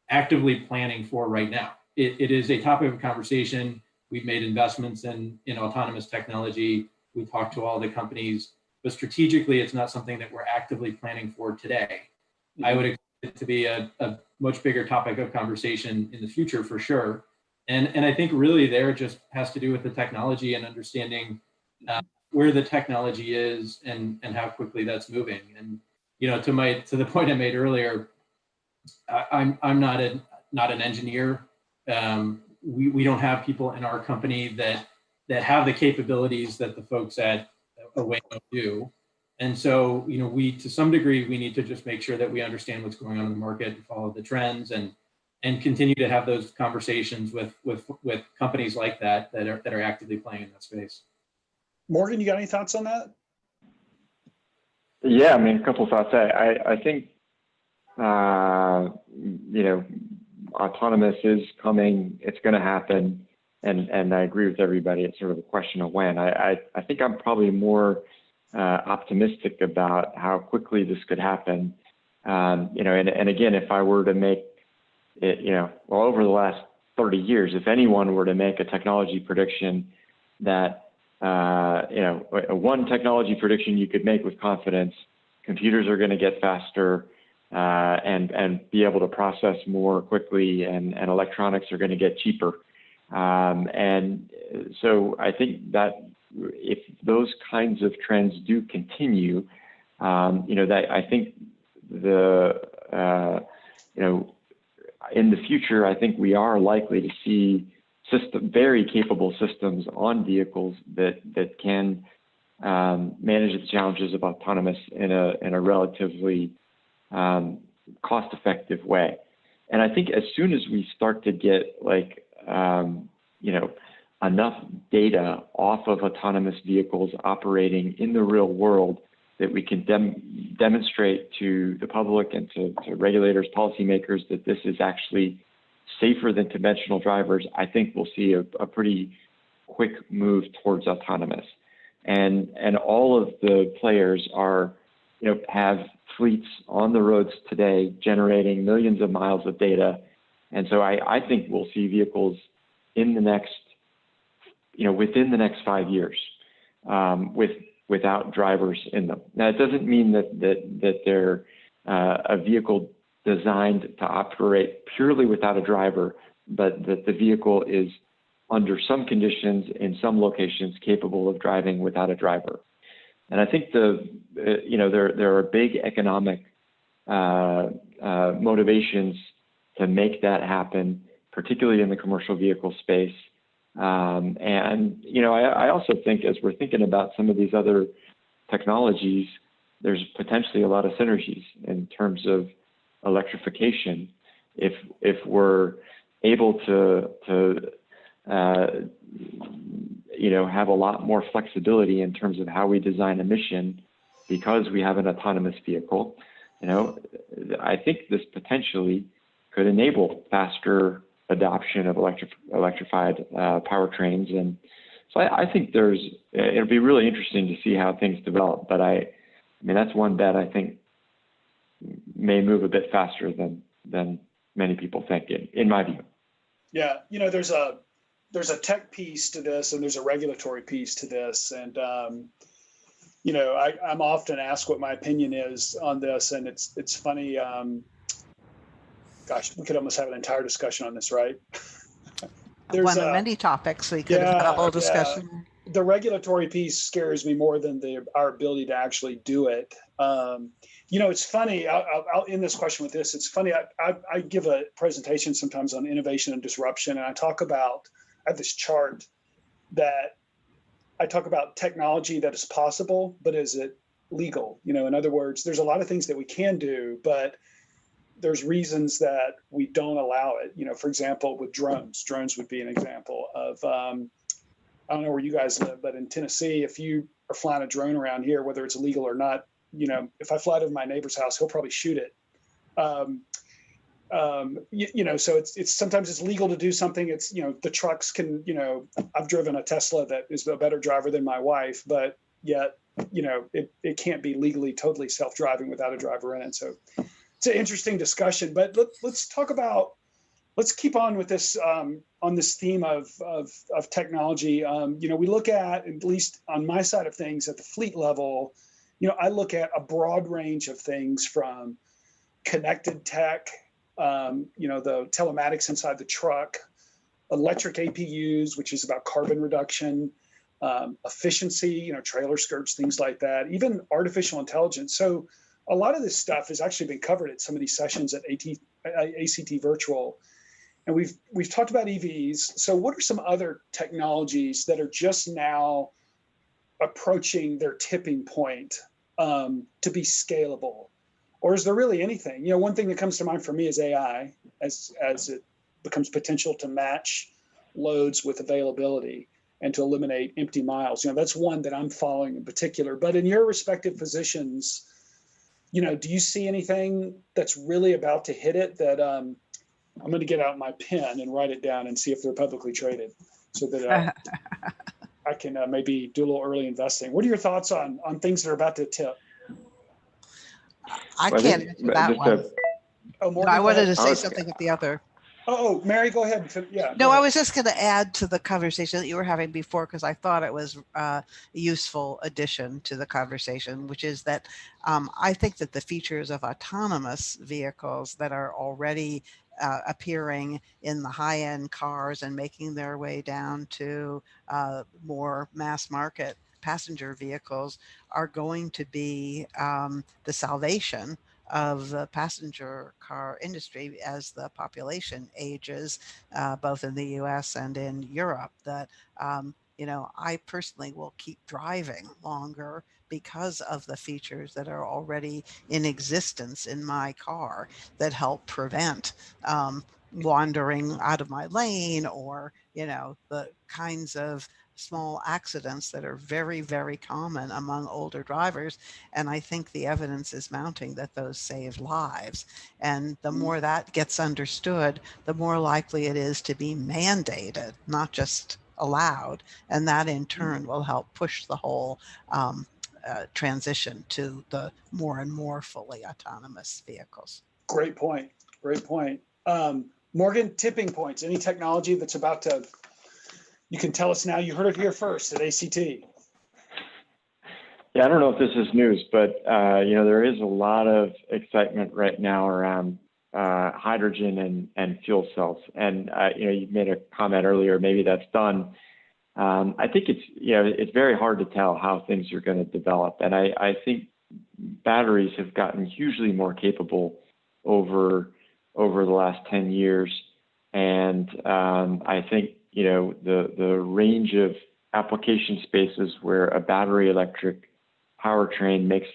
actively planning for right now. It is a topic of conversation. We've made investments in autonomous technology. We talk to all the companies, but strategically, it's not something that we're actively planning for today. I would expect it to be a much bigger topic of conversation in the future for sure. And I think really there just has to do with the technology and understanding where the technology is and how quickly that's moving. And to the point I made earlier, I'm not an engineer. We don't have people in our company that have the capabilities that the folks at Waymo do. And so, we, to some degree, we need to just make sure that we understand what's going on in the market and follow the trends and continue to have those conversations with companies like that are actively playing in that space. Morgan, you got any thoughts on that? Yeah, a couple of thoughts. I think, autonomous is coming, it's going to happen. And I agree with everybody. It's sort of a question of when. I think I'm probably more optimistic about how quickly this could happen. And again, if I were to make it, over the last 30 years, if anyone were to make a technology prediction that, one technology prediction you could make with confidence, computers are going to get faster and be able to process more quickly, and electronics are going to get cheaper. And so I think that if those kinds of trends do continue, that I think in the future, I think we are likely to see very capable systems on vehicles that can manage the challenges of autonomous in a relatively cost-effective way. And I think as soon as we start to get you know, enough data off of autonomous vehicles operating in the real world that we can demonstrate to the public and to regulators, policymakers, that this is actually safer than conventional drivers, I think we'll see a pretty quick move towards autonomous. And all of the players are, you know, have fleets on the roads today generating millions of miles of data. And so I think we'll see vehicles in the next, you know, within the next 5 years, without drivers in them. Now, it doesn't mean that they're a vehicle designed to operate purely without a driver, but that the vehicle is under some conditions in some locations capable of driving without a driver. And I think you know, there are big economic motivations to make that happen, particularly in the commercial vehicle space. And, you know, I also think as we're thinking about some of these other technologies, there's potentially a lot of synergies in terms of electrification. If we're able to you know, have a lot more flexibility in terms of how we design emission because we have an autonomous vehicle, you know, I think this potentially could enable faster adoption of electrified powertrains. And so I think it'll be really interesting to see how things develop. But I mean, that's one bet I think may move a bit faster than many people think, in my view. Yeah, you know, there's a tech piece to this and there's a regulatory piece to this. And, you know, I'm often asked what my opinion is on this, and it's funny. Gosh, we could almost have an entire discussion on this, right? There's one of many topics we could have had a whole discussion. Yeah. The regulatory piece scares me more than our ability to actually do it. You know, it's funny. I'll end this question with this. It's funny. I give a presentation sometimes on innovation and disruption, and I have this chart that I talk about technology that is possible, but is it legal? You know, in other words, there's a lot of things that we can do, but there's reasons that we don't allow it. You know, for example, with drones would be an example of, I don't know where you guys live, but in Tennessee, if you are flying a drone around here, whether it's legal or not, you know, if I fly to my neighbor's house, he'll probably shoot it. You know, so it's sometimes it's legal to do something. It's, you know, the trucks can, you know, I've driven a Tesla that is a better driver than my wife, but yet, you know, it can't be legally totally self-driving without a driver in it. So it's an interesting discussion, but let's keep on with this, on this theme of technology. You know, we look at least on my side of things at the fleet level, you know, I look at a broad range of things from connected tech, you know, the telematics inside the truck, electric APUs, which is about carbon reduction, efficiency, you know, trailer skirts, things like that, even artificial intelligence. So a lot of this stuff has actually been covered at some of these sessions at ACT Virtual. And we've talked about EVs. So what are some other technologies that are just now approaching their tipping point to be scalable? Or is there really anything? You know, one thing that comes to mind for me is AI, as it becomes potential to match loads with availability and to eliminate empty miles. You know, that's one that I'm following in particular. But in your respective positions, you know, do you see anything that's really about to hit it that I'm going to get out my pen and write it down and see if they're publicly traded so that I can maybe do a little early investing. What are your thoughts on things that are about to tip? I can't answer that one. Morgan, I wanted to say something at the other. Oh, Mary, go ahead. Yeah. No, I was just going to add to the conversation that you were having before, because I thought it was a useful addition to the conversation, which is that I think that the features of autonomous vehicles that are already appearing in the high-end cars and making their way down to more mass market passenger vehicles are going to be the salvation of the passenger car industry as the population ages, both in the US and in Europe. That, you know, I personally will keep driving longer because of the features that are already in existence in my car that help prevent wandering out of my lane, or, the kinds of small accidents that are very, very common among older drivers. And I think the evidence is mounting that those save lives. And the more that gets understood, the more likely it is to be mandated, not just allowed. And that in turn will help push the whole transition to the more and more fully autonomous vehicles. Great point. Great point. Morgan, tipping points, any technology that's about to, you can tell us now, you heard it here first at ACT. Yeah, I don't know if this is news, but there is a lot of excitement right now around hydrogen and fuel cells. And you made a comment earlier, maybe that's done. I think it's very hard to tell how things are going to develop. And I think batteries have gotten hugely more capable over the last 10 years. And I think, the range of application spaces where a battery electric powertrain makes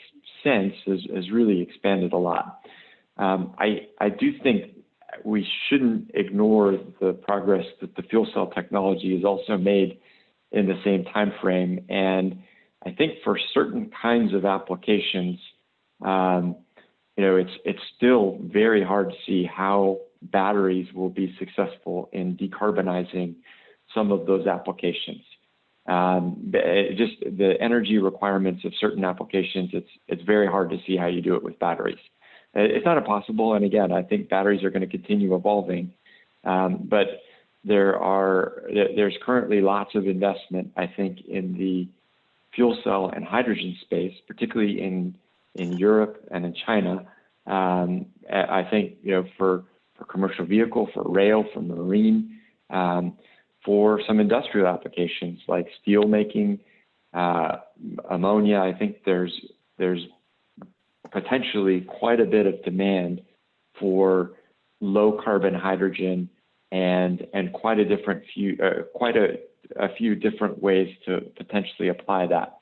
sense has really expanded a lot. I do think we shouldn't ignore the progress that the fuel cell technology has also made in the same time frame. And I think for certain kinds of applications, it's still very hard to see how batteries will be successful in decarbonizing some of those applications. Just the energy requirements of certain applications, it's very hard to see how you do it with batteries. It's not impossible, and again, I think batteries are going to continue evolving, but there's currently lots of investment, I think, in the fuel cell and hydrogen space, particularly in Europe and in China. I think for commercial vehicle, for rail, for marine, for some industrial applications like steel making, ammonia. I think there's potentially quite a bit of demand for low carbon hydrogen and quite a few different ways to potentially apply that.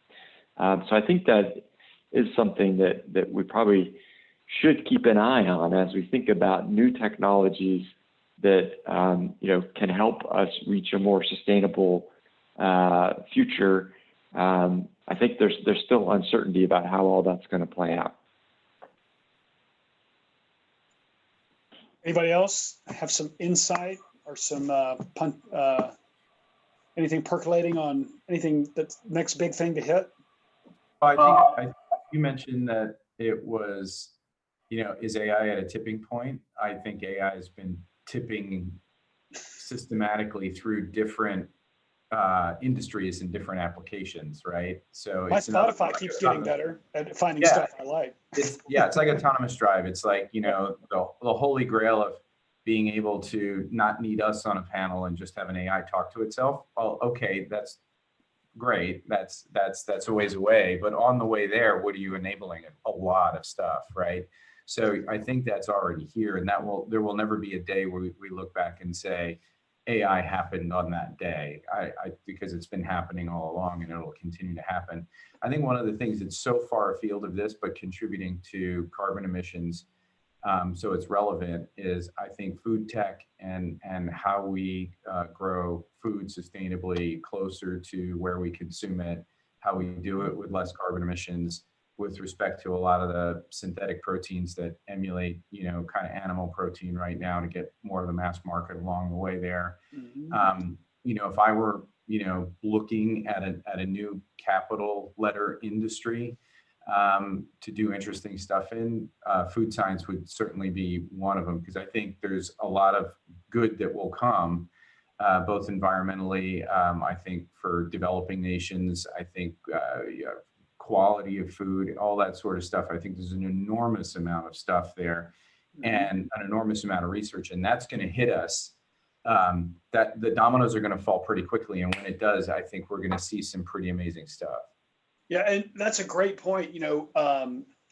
So I think that is something that we probably should keep an eye on as we think about new technologies that can help us reach a more sustainable future. I think there's still uncertainty about how all that's going to play out. Anybody else have some insight or some anything percolating on anything that's next big thing to hit? I think you mentioned that it was, is AI at a tipping point? I think AI has been tipping systematically through different industries and different applications, right? So my Spotify keeps getting better at finding stuff I like. It's like autonomous drive. It's like, the holy grail of being able to not need us on a panel and just have an AI talk to itself. Well, okay, that's great. That's a ways away. But on the way there, what are you enabling? A lot of stuff, right? So I think that's already here, and there will never be a day where we look back and say AI happened on that day. Because it's been happening all along, and it'll continue to happen. I think one of the things that's so far afield of this, but contributing to carbon emissions, so it's relevant, is I think food tech and how we grow food sustainably closer to where we consume it, how we do it with less carbon emissions, with respect to a lot of the synthetic proteins that emulate, kind of animal protein right now to get more of the mass market along the way there. Mm-hmm. If I were, looking at a new capital letter industry to do interesting stuff in, food science would certainly be one of them, because I think there's a lot of good that will come, both environmentally, I think for developing nations, I think quality of food, all that sort of stuff. I think there's an enormous amount of stuff there, and an enormous amount of research, and that's going to hit us. That the dominoes are going to fall pretty quickly, and when it does, I think we're going to see some pretty amazing stuff. Yeah, and that's a great point.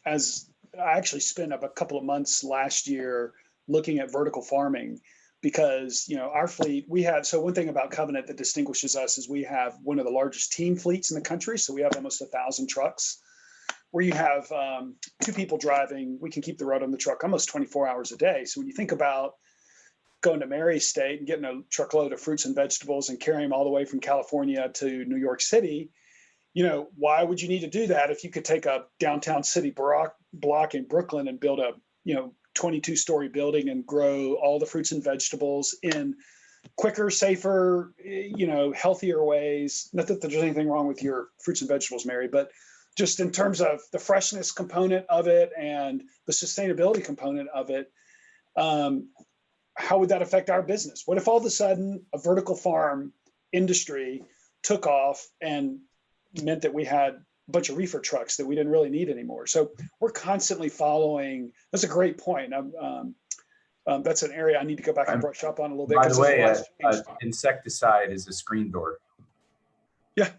As I actually spent a couple of months last year looking at vertical farming, because our fleet, so one thing about Covenant that distinguishes us is we have one of the largest team fleets in the country. So we have almost 1,000 trucks, where you have 2 people driving. We can keep the road on the truck almost 24 hours a day. So when you think about going to Mary's state and getting a truckload of fruits and vegetables and carrying them all the way from California to New York City. Why would you need to do that if you could take a downtown city block in Brooklyn and build a 22-story building and grow all the fruits and vegetables in quicker, safer, healthier ways? Not that there's anything wrong with your fruits and vegetables, Mary, but just in terms of the freshness component of it and the sustainability component of it, how would that affect our business? What if all of a sudden a vertical farm industry took off and meant that we had a bunch of reefer trucks that we didn't really need anymore? So we're constantly following. That's a great point. That's an area I need to go back and brush up on a little bit. By the way, insecticide is a screen door. Yeah.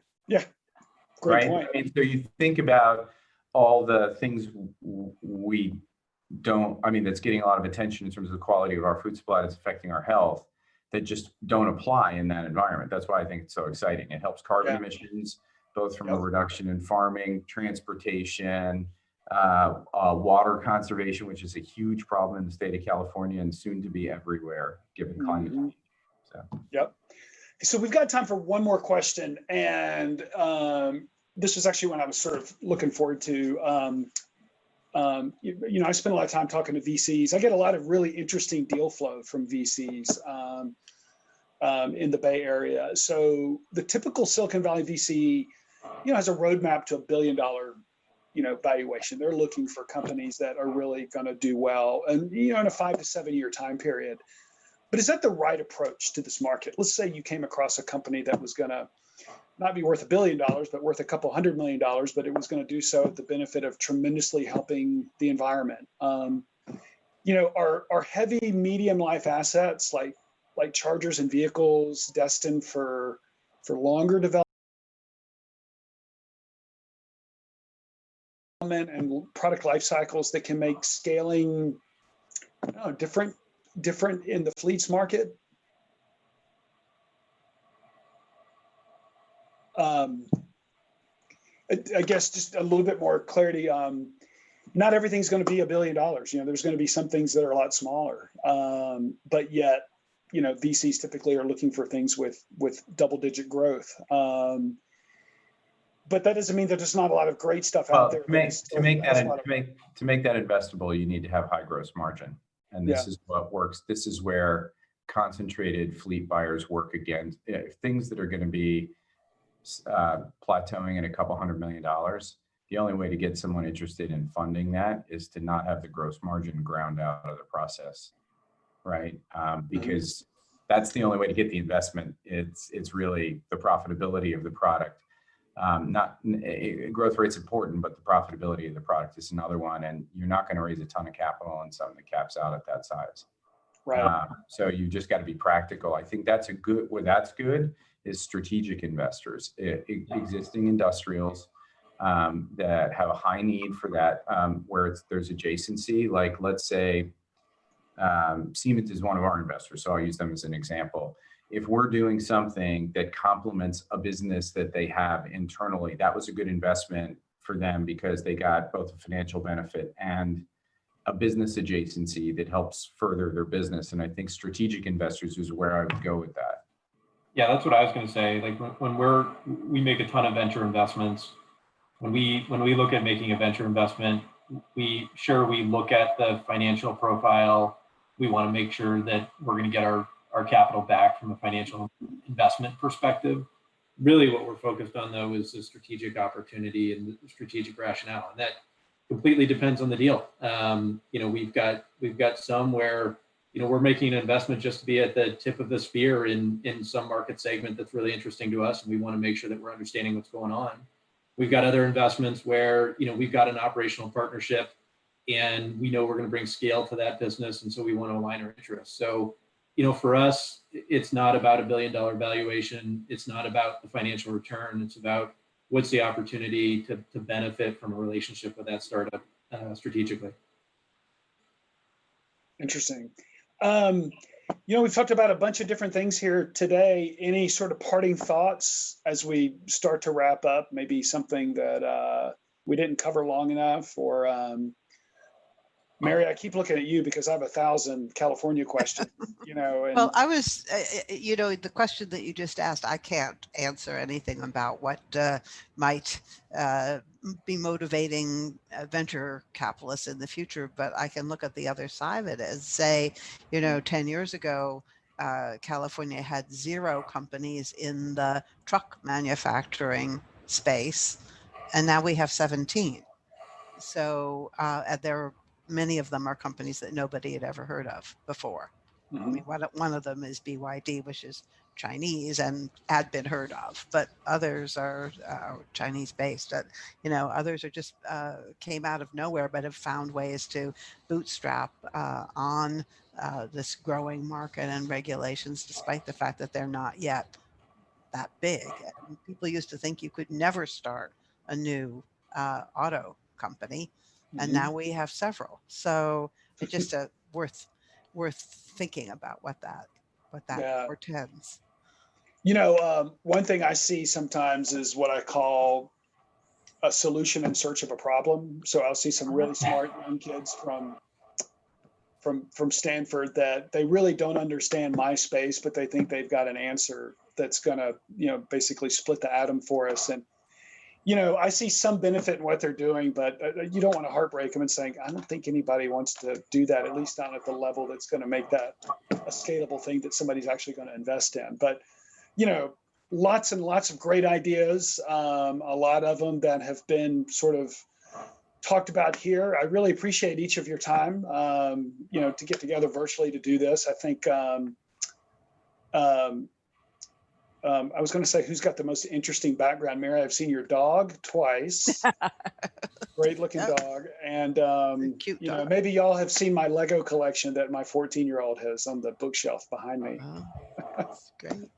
Great point. I mean, so you think about all the things we don't, that's getting a lot of attention in terms of the quality of our food supply that's affecting our health, that just don't apply in that environment. That's why I think it's so exciting. It helps carbon emissions, both from a reduction in farming, transportation, water conservation, which is a huge problem in the state of California and soon to be everywhere, given climate change. So we've got time for one more question. And this was actually when I was sort of looking forward to, I spend a lot of time talking to VCs. I get a lot of really interesting deal flow from VCs in the Bay Area. So the typical Silicon Valley VC, has a roadmap to $1 billion, valuation. They're looking for companies that are really going to do well, and in a 5 to 7 year time period. But is that the right approach to this market? Let's say you came across a company that was going to not be worth $1 billion, but worth a couple $100 million, but it was going to do so at the benefit of tremendously helping the environment. Are heavy medium life assets like chargers and vehicles destined for longer development and product life cycles that can make scaling different in the fleets market? I guess just a little bit more clarity. Not everything's going to be $1 billion. There's going to be some things that are a lot smaller, but yet, VCs typically are looking for things with double-digit growth. But that doesn't mean that there's not a lot of great stuff out there. To make that investable, you need to have high gross margin, and this is what works. This is where concentrated fleet buyers work against things that are going to be plateauing at a couple $100 million. The only way to get someone interested in funding that is to not have the gross margin ground out of the process, right? Because that's the only way to get the investment. It's really the profitability of the product. Growth rate's important, but the profitability of the product is another one. And you're not going to raise a ton of capital on something that caps out at that size. Right. So you just got to be practical. I think that's where that's good is strategic investors, existing industrials that have a high need for that, where there's adjacency. Like, let's say Siemens is one of our investors, so I'll use them as an example. If we're doing something that complements a business that they have internally, that was a good investment for them because they got both a financial benefit and a business adjacency that helps further their business. And I think strategic investors is where I would go with that. Yeah, that's what I was going to say. Like when we make a ton of venture investments, when we look at making a venture investment, we look at the financial profile. We want to make sure that we're going to get our capital back from a financial investment perspective. Really what we're focused on though is the strategic opportunity and the strategic rationale. And that completely depends on the deal. We've got some where, we're making an investment just to be at the tip of the spear in some market segment that's really interesting to us. And we want to make sure that we're understanding what's going on. We've got other investments where, we've got an operational partnership and we know we're going to bring scale to that business. And so we want to align our interests. So, for us, it's not about $1 billion valuation. It's not about the financial return. It's about what's the opportunity to benefit from a relationship with that startup strategically. Interesting. We've talked about a bunch of different things here today. Any sort of parting thoughts as we start to wrap up? Maybe something that we didn't cover long enough, or Mary, I keep looking at you because I have 1,000 California questions, you know, and Well, I was, you know, the question that you just asked, I can't answer anything about what might be motivating venture capitalists in the future, but I can look at the other side of it and say, you know, 10 years ago, California had 0 companies in the truck manufacturing space, and now we have 17. So many of them are companies that nobody had ever heard of before. I mean, one of them is BYD, which is Chinese and had been heard of, but others are Chinese based. You know, others are just came out of nowhere, but have found ways to bootstrap on this growing market and regulations, despite the fact that they're not yet that big. And people used to think you could never start a new auto company, and now we have several. So it's just worth thinking about what that Yeah. portends. You know, one thing I see sometimes is what I call a solution in search of a problem. So I'll see some really smart young kids from Stanford that they really don't understand my space, but they think they've got an answer that's going to, you know, basically split the atom for us. And, you know, I see some benefit in what they're doing, but you don't want to heartbreak them and saying, I don't think anybody wants to do that, at least not at the level that's going to make that a scalable thing that somebody's actually going to invest in. But, you know, lots and lots of great ideas, a lot of them that have been sort of talked about here. I really appreciate each of your time, you know, to get together virtually to do this. I think I was going to say, who's got the most interesting background? Mary, I've seen your dog twice. Great looking dog. And, Cute you dog. know, maybe y'all have seen my Lego collection that my 14-year-old has on the bookshelf behind me. Oh, that's great.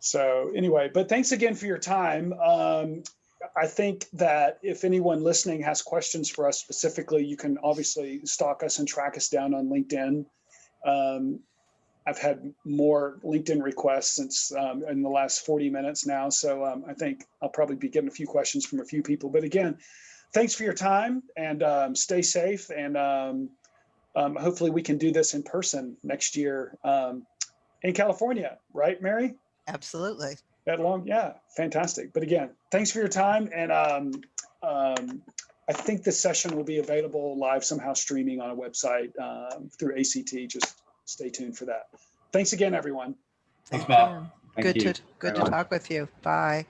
So anyway, but thanks again for your time. I think that if anyone listening has questions for us specifically, you can obviously stalk us and track us down on LinkedIn. I've had more LinkedIn requests since in the last 40 minutes now. So I think I'll probably be getting a few questions from a few people. But again, thanks for your time, and stay safe. And hopefully we can do this in person next year in California. Right, Mary? Absolutely. Yeah, fantastic. But again, thanks for your time. And I think this session will be available live somehow streaming on a website through ACT. Just stay tuned for that. Thanks again, everyone. Thanks, Matt. Good to talk with you. Bye.